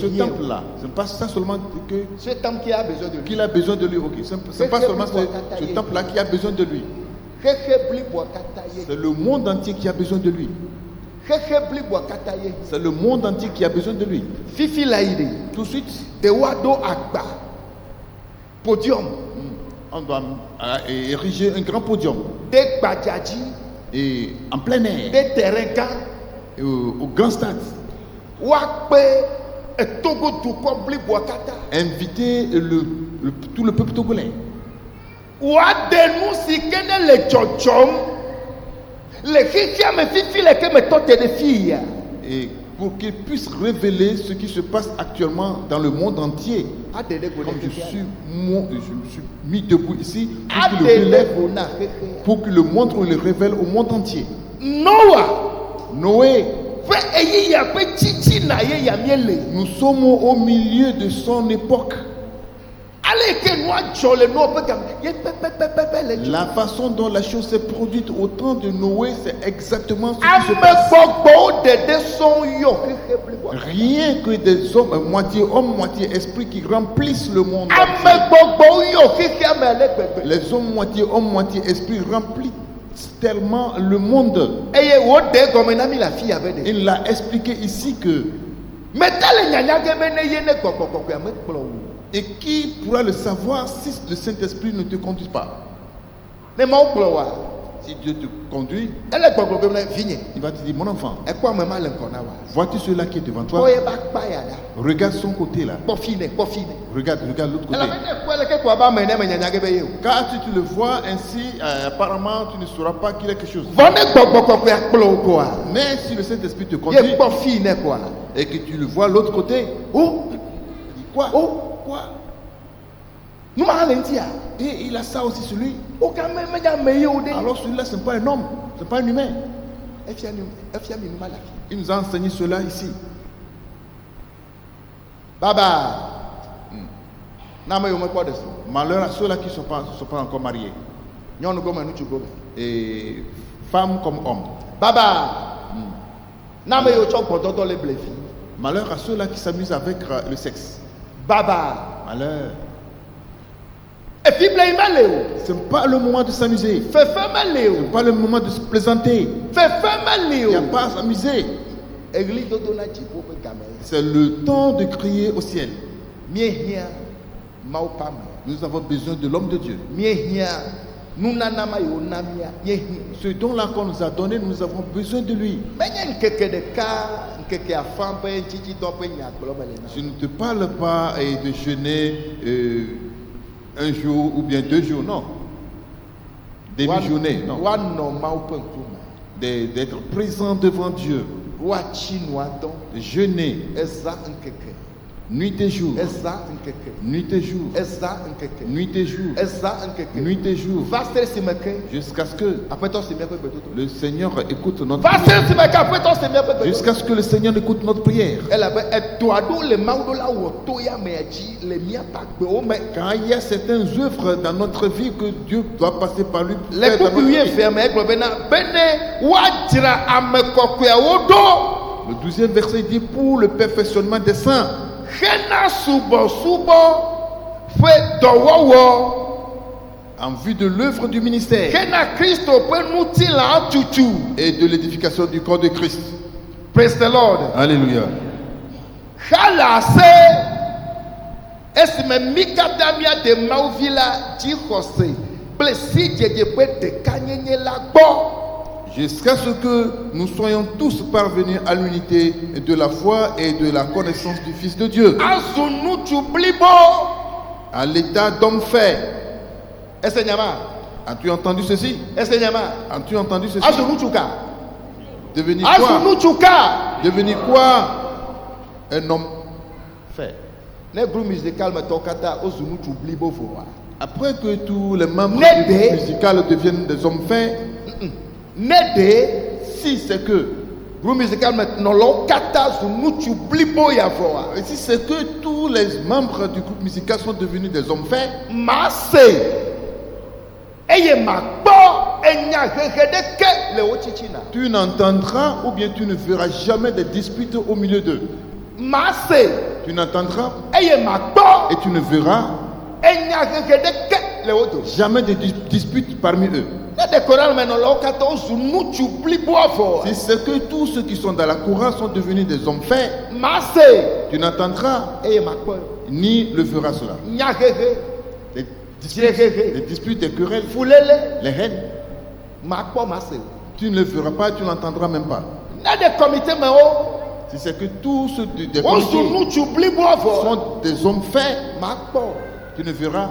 temple-là. Ce n'est pas ça seulement qu'il a besoin de lui. Ce n'est pas seulement ce temple-là qui a besoin de lui. C'est le monde entier qui a besoin de lui. C'est le monde entier qui a besoin de lui. Tout de suite, podium. On doit ériger un grand podium. Et en plein air. Des terrains au grand stade. Inviter tout le peuple togolais. Et pour qu'ils puissent révéler ce qui se passe actuellement dans le monde entier. Comme je me suis mis debout ici pour qu'il le montre ou le révèle au monde entier. Noé, Nous sommes au milieu de son époque. La façon dont la chose s'est produite au temps de Noé, c'est exactement ce qui se passe. Rien que des hommes, moitié esprit qui remplissent le monde. Les hommes, moitié esprit remplissent tellement le monde. Il l'a expliqué ici que. Et qui pourra le savoir si le Saint-Esprit ne te conduit pas? Si Dieu te conduit, il va te dire, mon enfant, vois-tu celui-là qui est devant toi? Regarde son côté là. Regarde l'autre côté. Car si tu le vois ainsi, apparemment tu ne sauras pas qu'il est quelque chose. Mais si le Saint-Esprit te conduit et que tu le vois l'autre côté, quoi? Et il a ça aussi sur lui. Alors celui-là, ce n'est pas un homme, ce n'est pas un humain. Il nous a enseigné cela ici. Malheur à ceux-là qui ne sont pas encore mariés. Et femmes comme hommes. Malheur à ceux-là qui s'amusent avec le sexe. Malheur. Ce n'est pas le moment de s'amuser. Ce n'est pas le moment de se plaisanter. Il n'y a pas à s'amuser. C'est le temps de crier au ciel. Nous avons besoin de l'homme de Dieu. Ce don-là qu'on nous a donné, nous avons besoin de lui. Je ne te parle pas de jeûner un jour ou bien 2 jours, non. Demi-journée, non. D'être présent devant Dieu. De jeûner. Nuit et jour. Nuit et jour. Nuit et jour. Nuit et jour. Jusqu'à ce que le Seigneur écoute notre prière. Jusqu'à ce que le Seigneur écoute notre prière. Car il y a certaines œuvres dans notre vie que Dieu doit passer par lui. Le douzième verset dit pour le perfectionnement des saints. En vue de l'œuvre du ministère et de l'édification du corps de Christ. Praise the Lord. Alléluia. Jusqu'à ce que nous soyons tous parvenus à l'unité de la foi et de la connaissance du Fils de Dieu. À l'état d'homme fait. As-tu entendu ceci? As-tu entendu ceci? Devenir quoi? Devenir quoi? Un homme fait. Après que tous les membres du groupe musical deviennent des hommes faits, si c'est que si c'est que tous les membres du groupe musical sont devenus des hommes faits, tu n'entendras ou bien tu ne verras jamais de disputes au milieu d'eux. Tu n'entendras et tu ne verras jamais de disputes parmi eux. Si c'est que tous ceux qui sont dans la chorale sont devenus des hommes faits, tu n'entendras ni le verras cela. Les disputes, des querelles, les haines, tu ne le verras pas, tu n'entendras même pas. Si c'est que tous ceux des comités sont des hommes faits, tu ne verras,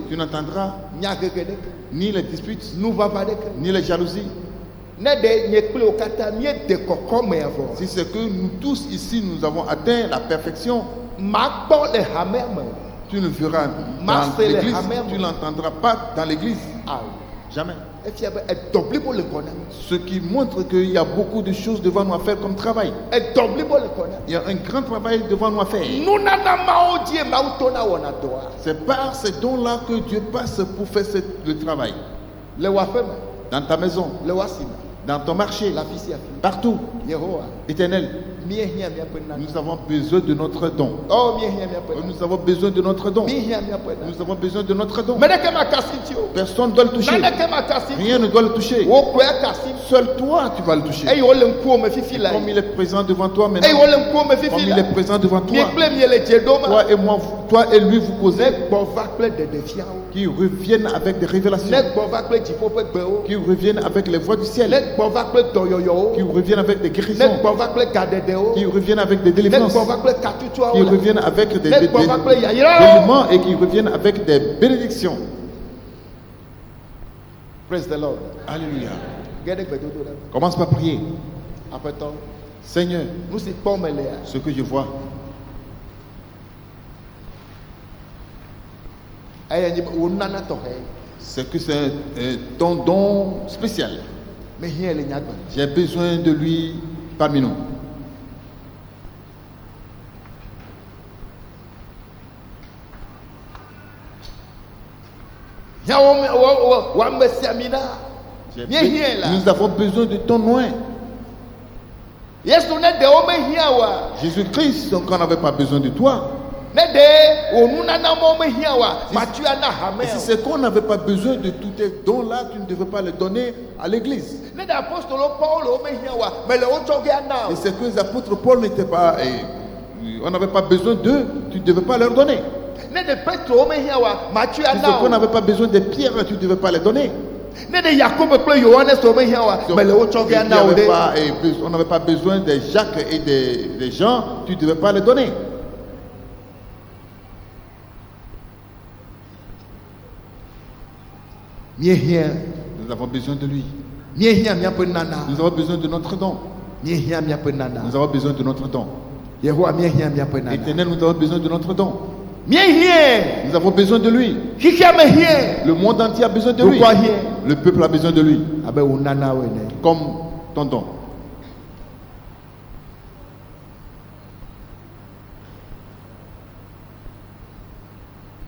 tu n'entendras ni les disputes, ni les jalousies. Si c'est que nous tous ici, nous avons atteint la perfection, tu ne verras dans l'église, tu n'entendras pas dans l'église. Jamais. Ce Ce qui montre qu'il y a beaucoup de choses devant nous à faire comme travail. Il y a un grand travail devant nous à faire. C'est par ces dons-là que Dieu passe pour faire le travail. Dans ta maison, dans ton marché, partout. Éternel, nous avons besoin de notre don. Nous avons besoin de notre don. Nous avons besoin de notre don. Personne ne doit le toucher. Rien ne doit le toucher. Seul toi, tu vas le toucher. Comme il est présent devant toi maintenant. Comme il est présent devant toi. Toi et moi, toi et lui, vous causez. Qui reviennent avec des révélations. Qui reviennent avec les voix du ciel. Qui reviennent avec des guérisons. Qui reviennent avec des délivrances. Qui reviennent avec des éléments et qui reviennent avec des bénédictions. Praise the Lord. Alléluia. Commence par prier. Seigneur, ce que je vois, c'est que c'est ton don spécial. J'ai besoin de lui parmi nous. Nous avons besoin de ton nom. Jésus-Christ, donc on n'avait pas besoin de toi. Et si c'est qu'on n'avait pas besoin de tous tes dons-là, tu ne devais pas les donner à l'église. Et c'est que les apôtres Paul n'étaient pas, on n'avait pas besoin d'eux, tu ne devais pas leur donner. Si c'est qu'on n'avait pas besoin des pierres, tu ne devais pas les donner. On n'avait pas besoin des Jacques et des Jean, tu ne devais pas les donner. Nous avons besoin de lui. Nous avons besoin de notre don. Nous avons besoin de notre don. Éternel, nous avons besoin de notre don. Nous avons besoin de lui. Le monde entier a besoin de lui. Le peuple a besoin de lui. Comme ton don.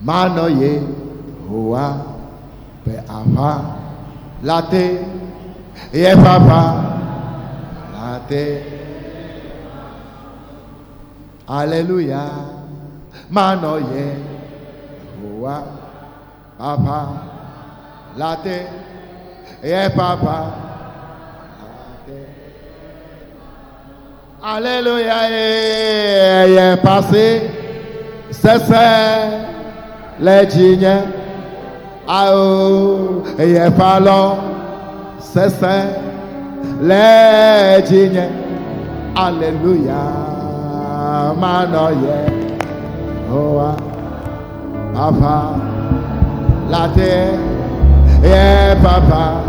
Manoye hoa pe ava late ye papa late. Alléluia. Manoye hoa papa late ye papa late. Alléluia. Ye passé c'est les dignes, aou, et fallo, c'est les dignes, alléluia, manoye, oa, papa, la terre, et papa,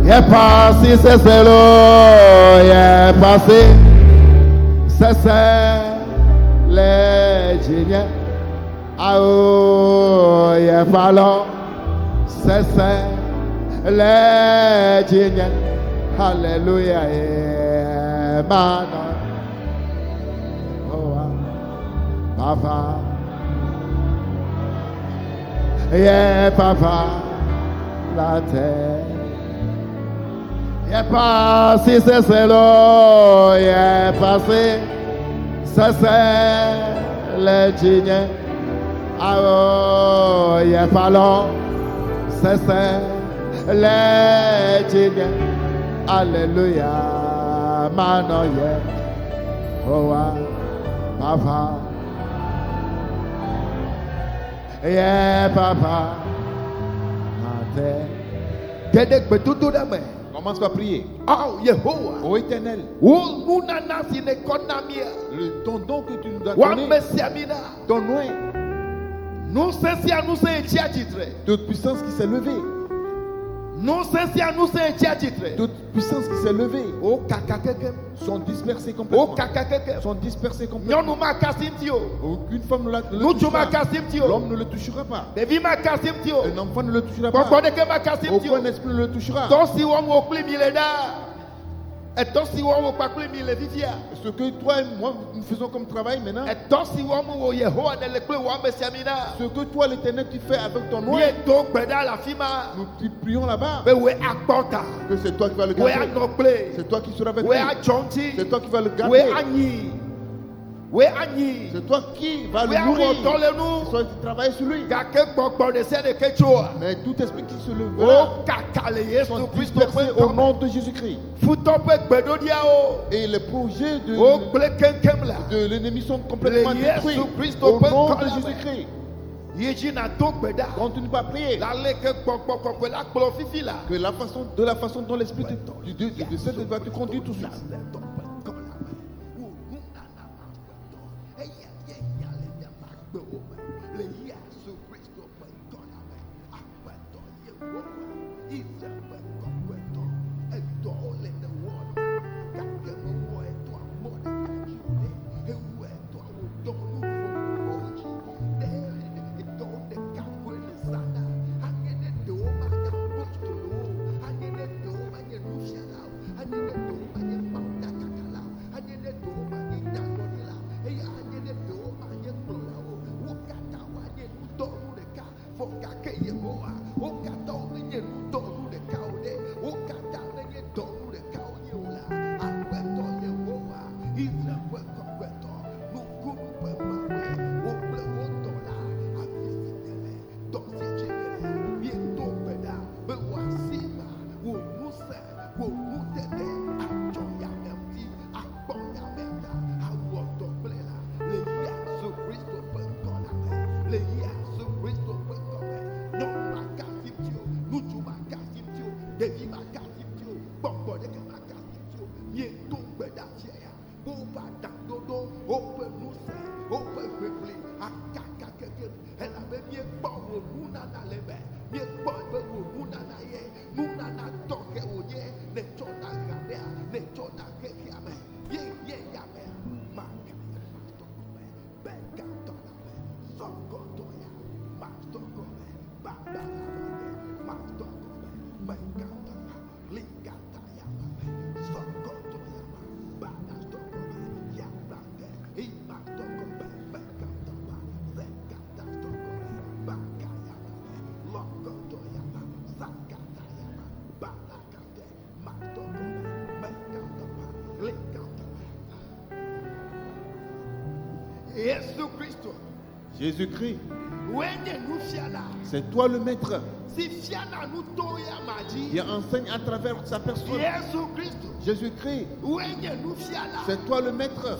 et passé, c'est l'eau, et passé, c'est les génies, aou, y'a fallo, c'est les génies, alléluia, et mano, oh, papa, y'a papa, la terre, y'a passé, c'est l'eau, y'a passé. Ça c'est les dignes, ah y'a fallo, ça c'est les dignes, alléluia, manoye, oh papa, yeah papa, Commence par prier. Oh Yehovah, Ô Éternel, ton don que tu nous as donné, ton nom, toute puissance qui s'est levée, toute puissance qui s'est levée sont dispersées complètement. Aucune femme ne le touchera. L'homme ne le touchera pas. Un enfant ne le touchera pas. Aucun esprit ne le touchera. Ce que toi et moi nous faisons comme travail maintenant, ce que toi l'Éternel tu fais avec ton nom, nous prions là-bas que c'est toi qui vas le garder, c'est toi qui seras avec lui, c'est toi qui vas le garder, c'est toi qui vas le nourrir, c'est toi qui travailles sur lui. Mais tout esprit qui se lèvera sont dispersés au nom de Jésus-Christ. Et les projets de l'ennemi sont complètement détruits au nom de Jésus-Christ. Continue pas à prier. Que la façon dont l'esprit de cette va te conduire tout ça. Jésus-Christ, c'est toi le maître qui enseigne à travers sa personne. Jésus-Christ, c'est toi le maître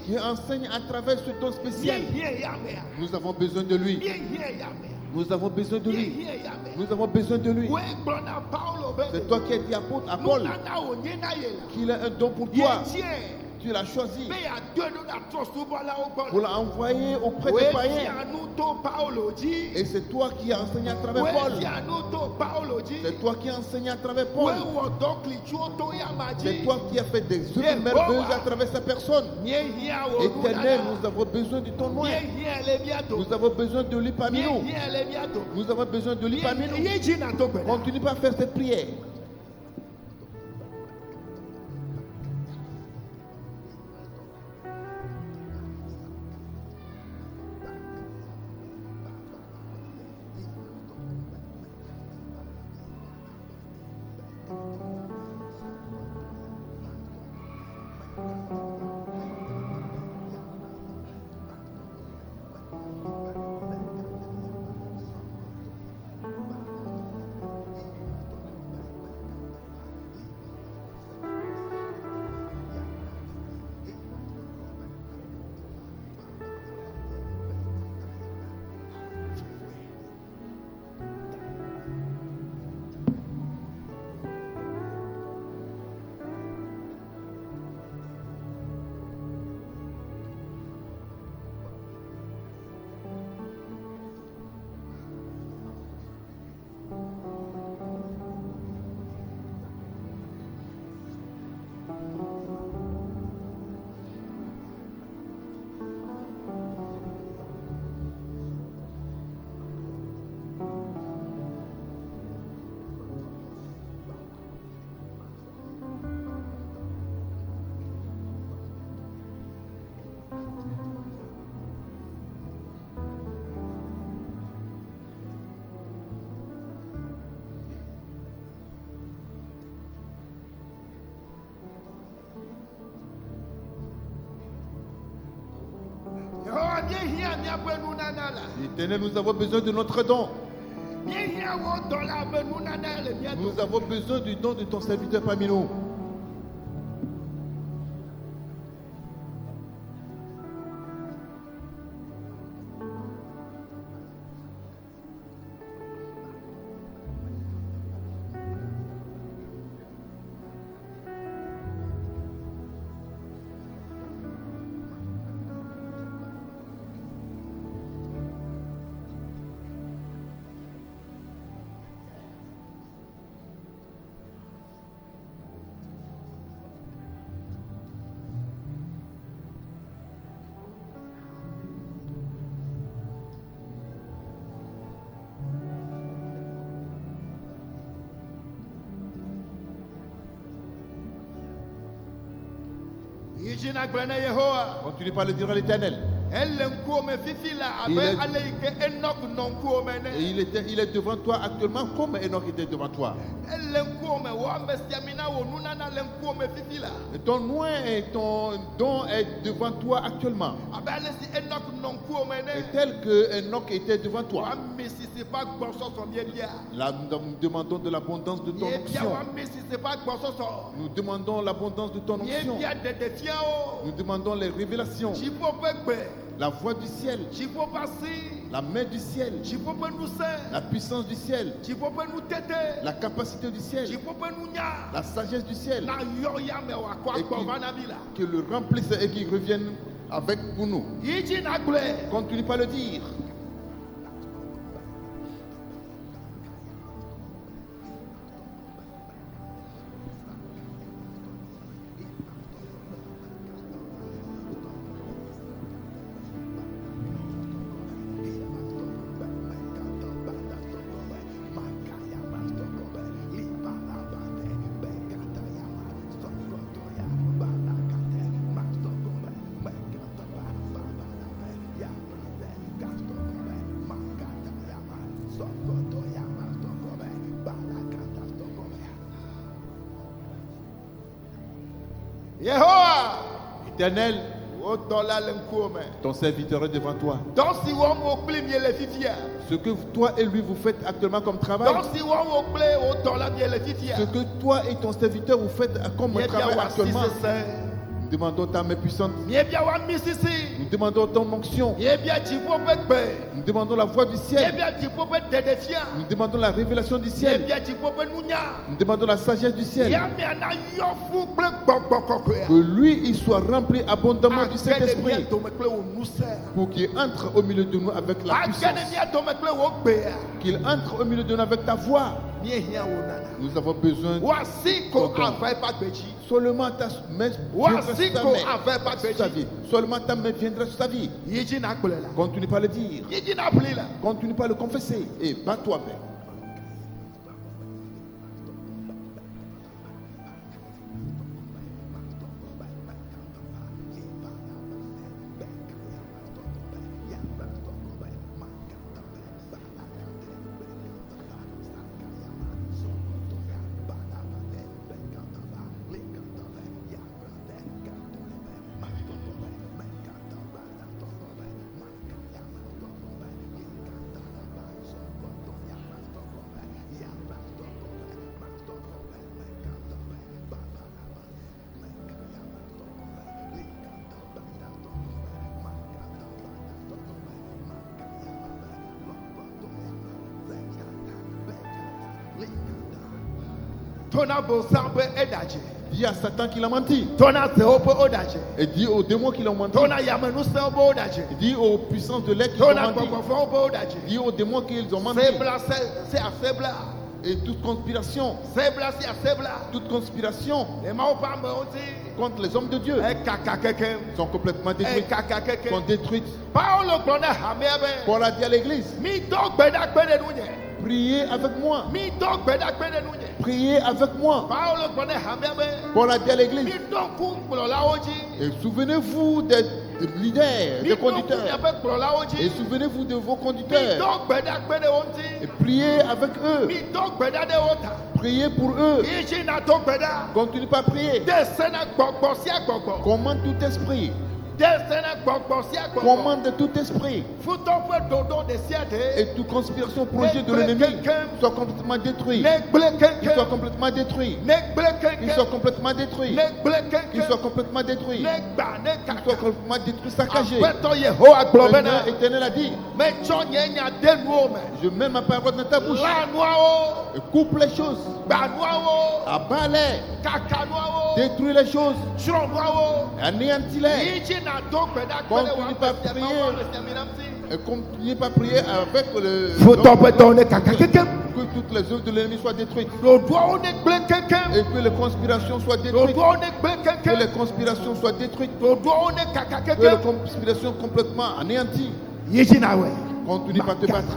qui enseigne à travers ce don spécial. Nous avons besoin de lui. Nous avons besoin de lui. Nous avons besoin de lui. C'est toi qui as dit à Paul qu'il a un don pour toi. Tu l'as choisi pour l'envoyer auprès des païens. Et c'est toi qui as enseigné à travers Paul. C'est toi qui as enseigné à travers Paul. C'est toi qui as fait des œuvres merveilleuses à travers sa personne. Éternel, nous avons besoin de ton nom. Nous avons besoin de lui parmi nous. Nous avons besoin de lui parmi nous. Continue pas à faire cette prière. Éternel, nous avons besoin de notre don. Nous avons besoin du don de ton serviteur parmi nous. Continue par le dire à l'Éternel. Il est devant toi actuellement comme Enoch était devant toi. Ton loin et ton don est devant toi actuellement. Et tel que Enoch était devant toi. Là, nous demandons de l'abondance de ton onction. Nous demandons l'abondance de ton onction. Nous demandons les révélations. La voix du ciel, la main du ciel, la puissance du ciel, la capacité du ciel, la sagesse du ciel, et que le remplisse et qu'il revienne avec pour nous. Continue pas le dire. Éternel, ton serviteur est devant toi. Ce que toi et lui vous faites actuellement comme travail, ce que toi et ton serviteur vous faites comme travail actuellement, nous demandons ta main puissante. Nous demandons ton onction. Nous demandons la voix du ciel. Nous demandons la révélation du ciel. Nous demandons la sagesse du ciel. Que lui, il soit rempli abondamment du Saint-Esprit. Pour qu'il entre au milieu de nous avec la puissance. Qu'il entre au milieu de nous avec ta voix. Nous avons besoin de seulement ta main viendra sur sa vie. Seulement ta main viendra sur sa vie. Continue pas le dire. Continue pas le confesser. Et bats-toi avec. Dis à Satan qu'il a menti. Et dis aux démons qu'il a menti. Dis aux puissances de l'air qu'ils ont menti. Dis aux démons qu'ils ont menti. Et toute conspiration contre les hommes de Dieu sont complètement détruites. Sont détruites. Paul a dit à l'église: priez avec moi. Priez avec moi. Paul a dit à l'église: et souvenez-vous des leaders, des conducteurs. Et souvenez-vous de vos conducteurs. Et priez avec eux. Priez pour eux. Continue pas à prier. Commande tout esprit Commande tout esprit et toute conspiration, projet de l'ennemi soit complètement détruit. Qu'il soit complètement détruit. Qu'il soit complètement détruit. Qu'il soit complètement détruit. Qu'il soit complètement détruit, saccagé. Le Éternel a dit, je mets ma parole dans ta bouche et coupe les choses, abat-les, détruis les choses, anéantis-les. Continuez pas à prier avec le que toutes les œuvres de l'ennemi soient détruites et que les conspirations soient détruites, que les conspirations soient détruites, que les conspirations complètement anéanties. Continue pas à te battre.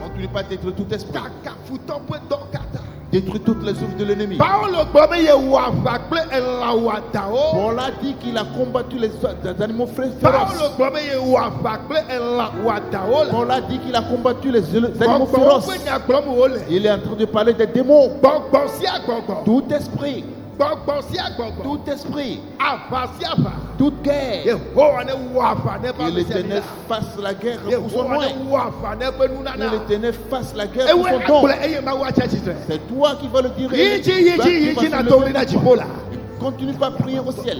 Continue pas à détruire tout esprit. Détruis toutes les œuvres de l'ennemi. Paul a dit qu'il a combattu les animaux féroces. Paul a dit qu'il a combattu les animaux féroces. Il est en train de parler des démons. Tout esprit. Tout esprit, toute guerre, que l'Éternel fasse la guerre pour son nom. Que l'Éternel fasse la guerre pour son don. C'est toi qui vas le dire. Continue pas à prier au ciel.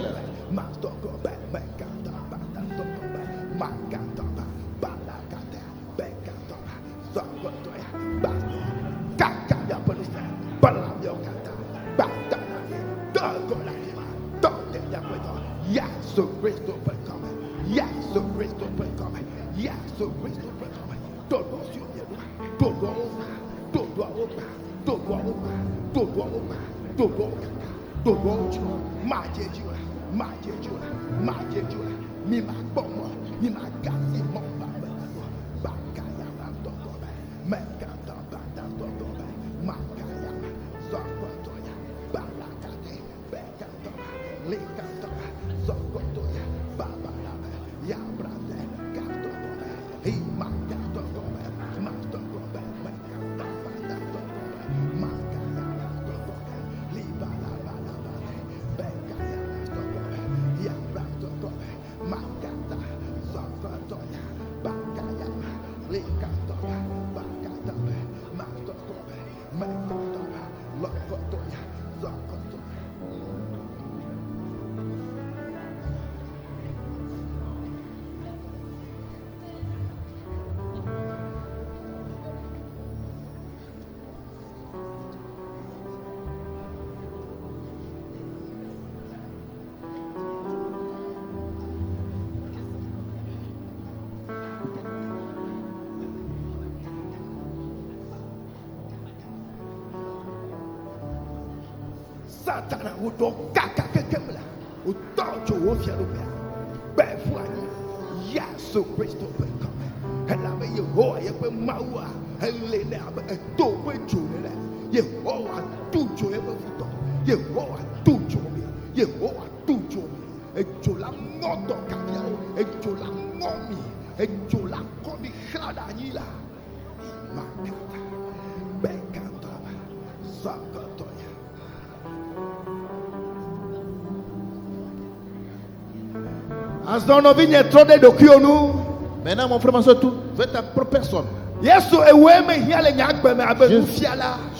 Maintenant, mon frère, ma soeur, tout, fais ta propre personne.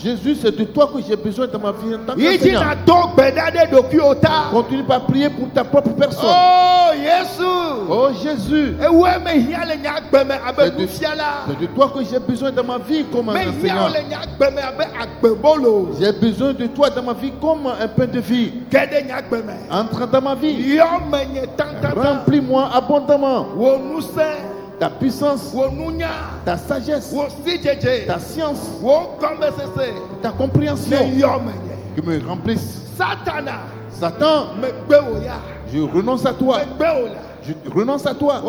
Jésus, c'est de toi que j'ai besoin dans ma vie en tant qu'enseignant. Continue pas à prier pour ta propre personne. Oh Jésus, c'est de toi que j'ai besoin dans ma vie comme un enseignant. J'ai besoin de toi dans ma vie comme un pain de vie. Entre dans ma vie. Remplis-moi abondamment. Ta puissance, ta sagesse, ta science, ta compréhension, qui me remplisse. Satan, je renonce à toi. Je renonce à toi.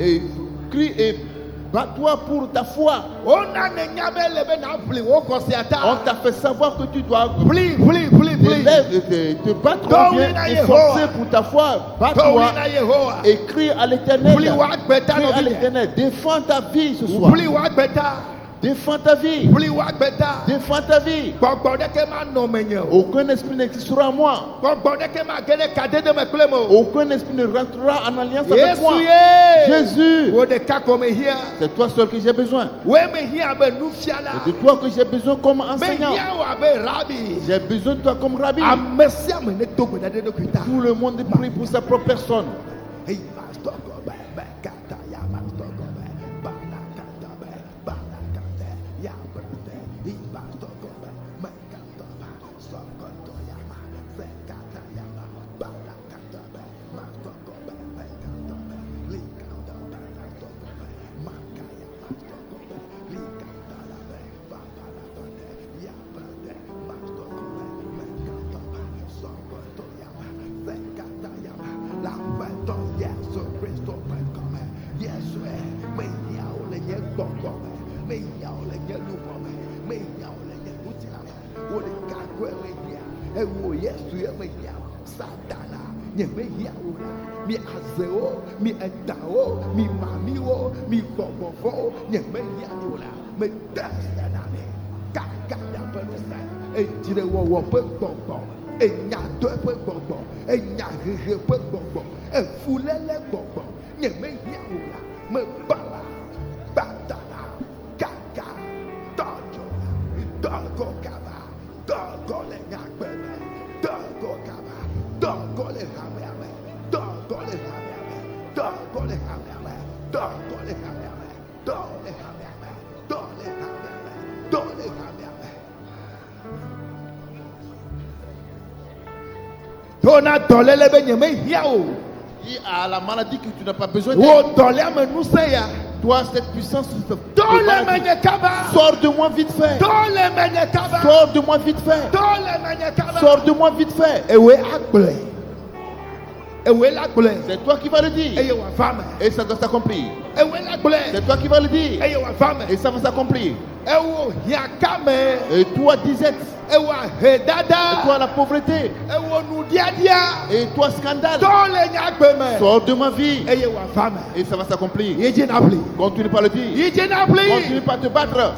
Et crie et bats-toi pour ta foi. On t'a fait savoir que tu dois te battre bien et forcer pour ta foi. Bats-toi et crie à l'Éternel. Crie à l'Éternel. Défends ta vie ce soir. Défends ta vie. Défends ta vie. Aucun esprit n'existera en moi. Aucun esprit ne rentrera en alliance avec moi. Jésus, c'est toi seul que j'ai besoin. C'est de toi que j'ai besoin comme enseignant. J'ai besoin de toi comme rabbi. Tout le monde prie pour sa propre personne. Yes, Bristol Come, yes, may yaw le ye bongo, may yaw le ye lupome, may yaw le ye lutilame, what it got where we are, and wo yes to ye may yaw, Satana, ye may yaw, mi azeo, mi etao, mi mamio, mi bobo, ye may yaw, me dastaname, kakaya penusa, et tire wo bongo. Et n'y a deux peu bonbon, et n'y a rien peu bonbon, et foulez les bonbons, n'y a même rien, me bala, batana, caca, dogo kaba, dogo les nyakbele, dogo kaba, dogo les hamame, dogo les hamame, dogo les hamame, dogo les hamame, dogo les hamame, dogo les hamame, dogo les hamame. Il a la maladie que tu n'as pas besoin de. Toi, cette puissance, sors de moi vite fait. Sors de moi vite fait. Sors de moi vite fait. C'est toi qui vas le dire. Et ça va s'accomplir. C'est toi qui vas le dire. Et ça va s'accomplir. Et toi, disette. Et toi, la pauvreté. Et toi, scandale. Sors de ma vie. Et ça va s'accomplir. Continue pas le dire. Continue pas te battre.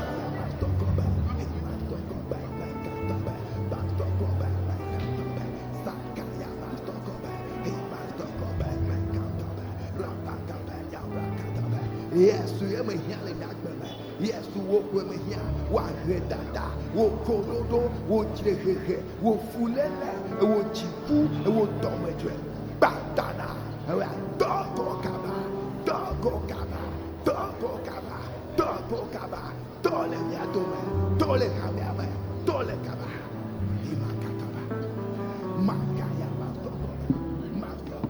Yes, you am healing that woman. Yes, to walk with me here. What dada, what corodo, what chehe, what fulele, what chifu, what tometre. Batana, dogo kaba, dogo kaba, dogo kaba, dogo kaba, tole yatome, tole kaba, tole kaba. Imakakaba, makaya bastogo, mastogo,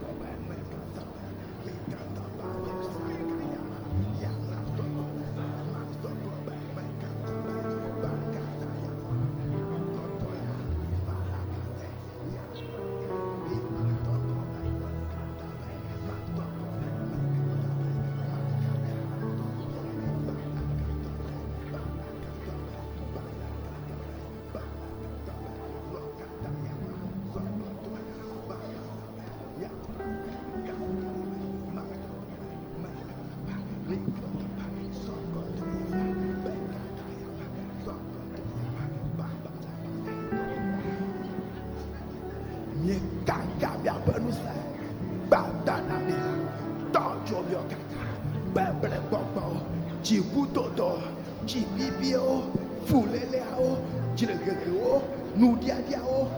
Chibutoto, chibibio, fuleleao, chilekeo, nudiadiao,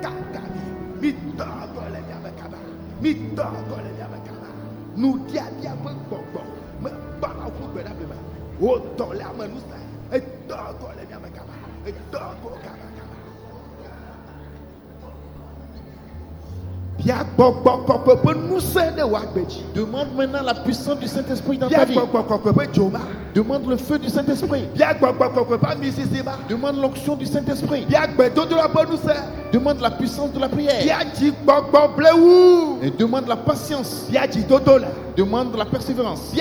kakami, mitagole yabakaba, mitagole yabakaba, nudiadia bongo, me bala fuberabema, o tola manusa, et tagole yabakaba, et tago kabakaba. Demande maintenant la puissance du Saint-Esprit dans ta vie. Demande le feu du Saint-Esprit. Demande l'onction du Saint-Esprit. Demande la puissance de la prière. Et demande la patience. Demande la persévérance.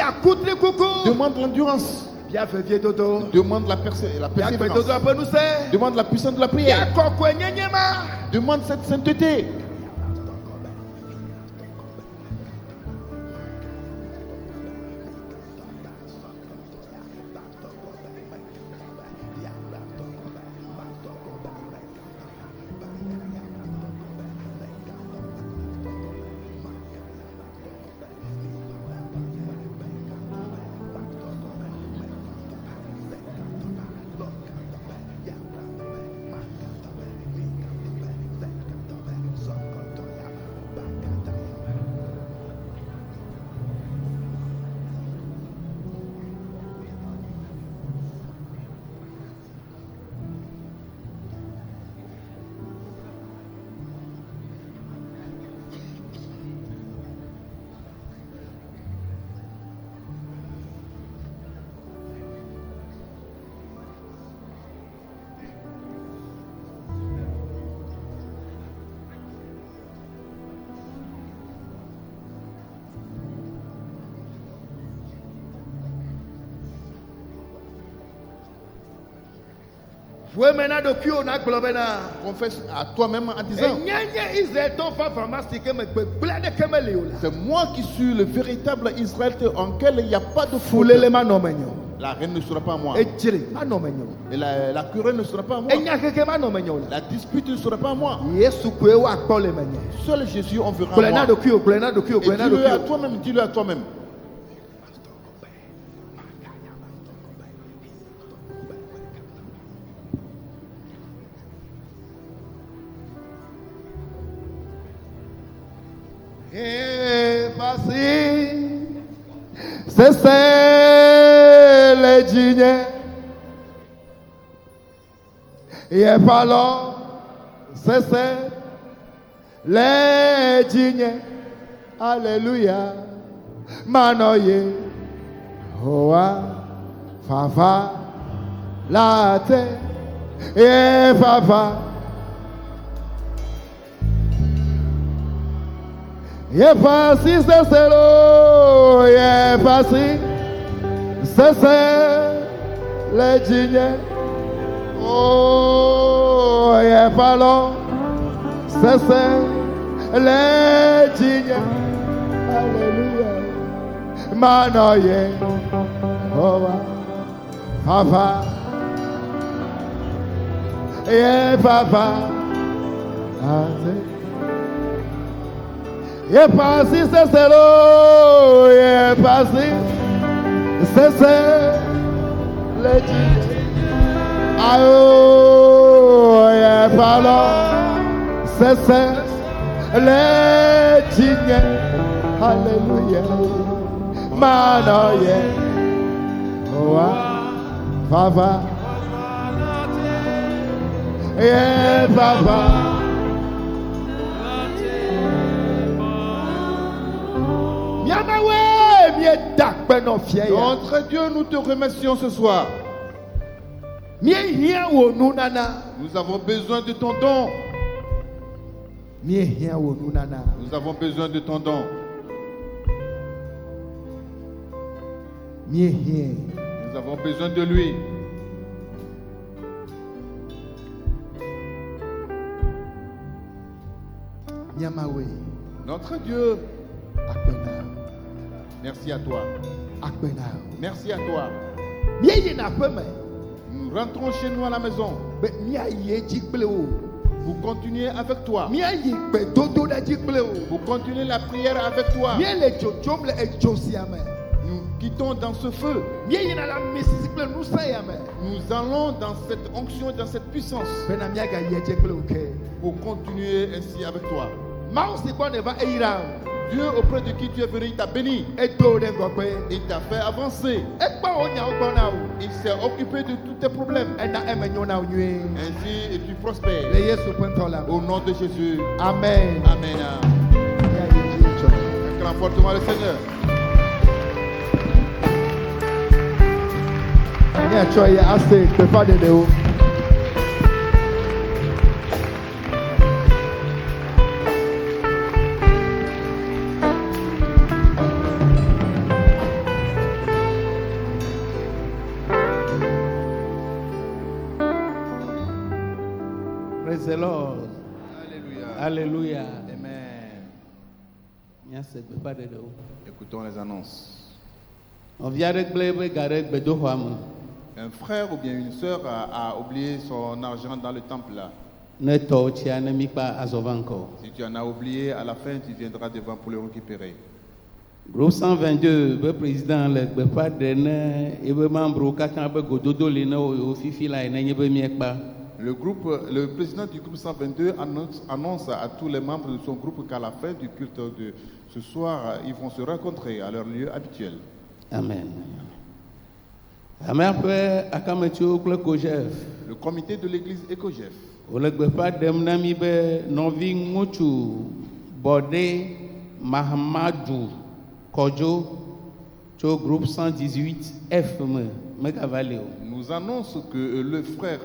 Demande l'endurance. Demande la persévérance. Demande la puissance de la prière. Demande cette sainteté. Confesse à toi-même en disant, c'est moi qui suis le véritable Israël en lequel il n'y a pas de foule. La reine ne sera pas moi. Et la querelle ne sera pas moi. La dispute ne sera pas moi. Seul Jésus on verra moi. Et dis-le à toi-même, dis-le à toi-même. C'est le dîner. Et pas là, c'est le dîner. Alléluia. Manoye. Oa. Fafa. La terre. Et fafa. Y'a pas si c'est l'eau, y'a pas si c'est le dîner. Oh, y'a pas l'eau, c'est le dîner. Alléluia. Manoye, oh, papa, y'a papa, y'a pas si c'est l'eau, y'a pas si c'est le dîner. Oh, y'a pas l'eau, c'est le dîner. Alléluia. Manoye, oh, papa, y'a papa. Notre Dieu, nous te remercions ce soir. Nous avons besoin de ton don. Nous avons besoin de ton don. Nous avons besoin de lui. Notre Dieu, merci à toi. Merci à toi. Nous rentrons chez nous à la maison. Vous continuez avec toi. Vous continuez la prière avec toi. Nous quittons dans ce feu. Nous allons dans cette onction, dans cette puissance. Pour continuer ainsi avec toi. Dieu auprès de qui tu es venu, il t'a béni. Il t'a fait avancer. Il s'est occupé de tous tes problèmes. Ainsi, et tu prospères. Au nom de Jésus. Amen. Amen. Acclame fortement le Seigneur. Praise the Lord. Alléluia. Alléluia. Amen. Écoutons les annonces. Un frère ou bien une sœur a oublié son argent dans le temple là. Si tu en as oublié, à la fin, tu viendras devant pour le récupérer. Groupe 122, le président, le président du groupe 122 annonce à tous les membres de son groupe qu'à la fin du culte de ce soir, ils vont se rencontrer à leur lieu habituel. Amen. Le comité de l'église Ecogef Mahamadou Kodjo, groupe 118F. Nous annonce que le frère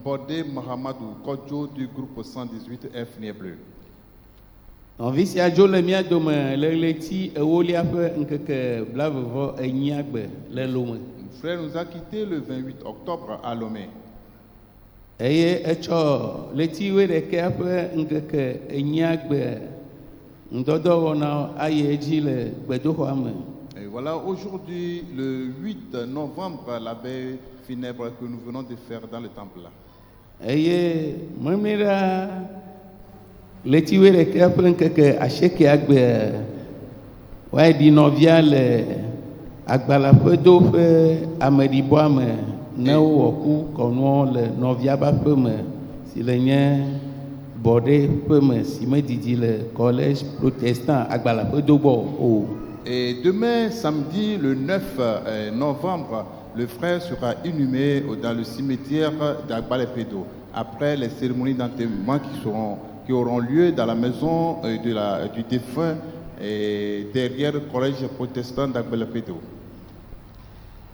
Bodé Mahamadou Kodjo du groupe 118F n'est plus. Frère nous a quitté le 28 octobre à Lomé. eye etsɔ leti ɖeke ƒe ŋkeke enyiagbe ŋdɔdɔ wɔna ayi edzi le gbedoxɔa me. Et voilà, aujourd'hui, le 8 novembre, la veille funèbre que nous venons de faire dans le temple là. Eye memira leti ɖeke ƒe ŋkeke asiekeagbe wae di nɔvia le agbalaƒedo ƒe ameɖibɔa me ne wowɔ ku kɔnuɔ le nɔvia ƒe aƒe me si le nye bɔɖe ƒe me si medidi le collège protestant agbalaƒedo gbɔ o. Et demain, samedi, le 9 novembre, le frère sera inhumé dans le cimetière d'Agbalepedo après les cérémonies d'enterrement qui auront lieu dans la maison du défunt et derrière le collège protestant d'Agbalepedo.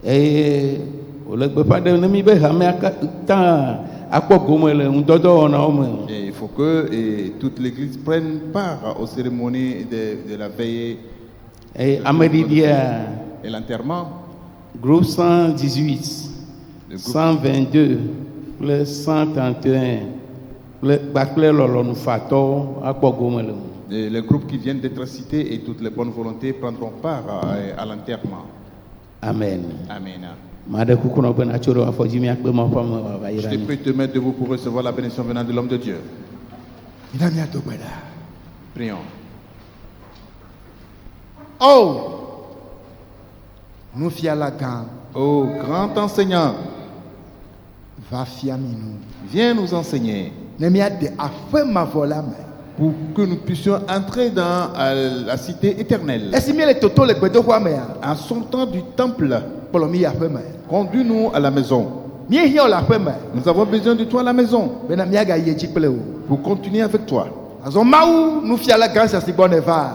Et il faut que toute l'église prenne part aux cérémonies de la veillée et l'enterrement. Groupe 118, 122, le 131, les groupes qui viennent d'être cités et toutes les bonnes volontés prendront part à l'enterrement. Amen. Amen. Je te prie de te mettre debout pour recevoir la bénédiction venant de l'homme de Dieu. Prions. Oh, nous fions la gamme. Oh, grand enseignant, va fiaminu. Viens nous enseigner pour que nous puissions entrer dans la cité éternelle. En sortant du temple, conduis-nous à la maison. Nous avons besoin de toi à la maison pour continuer avec toi.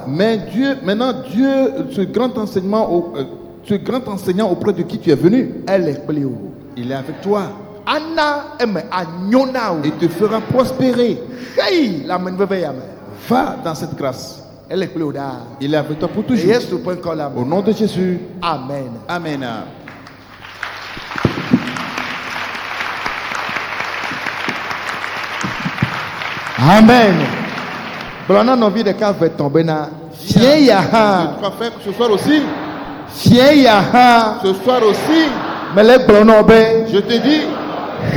Mais Dieu, maintenant Dieu, ce grand enseignant auprès de qui tu es venu, il est avec toi. Et te fera prospérer. Va dans cette grâce. Il est avec toi pour toujours. Au nom de Jésus. Amen. Amen. Amen. Blana no vie de ka va tomber na fien ya ha. Tu vas faire ce soir aussi. Fien ya ha. Ce soir aussi. Mais les blana be. Je te dis.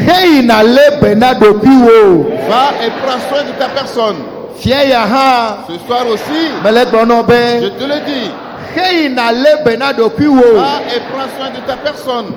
Hey na le benado piwo. Va et prends soin de ta personne. Fien ya ha. Ce soir aussi. Mais les blana be. Je te le dis. Hey na le benado piwo. Va et prends soin de ta personne.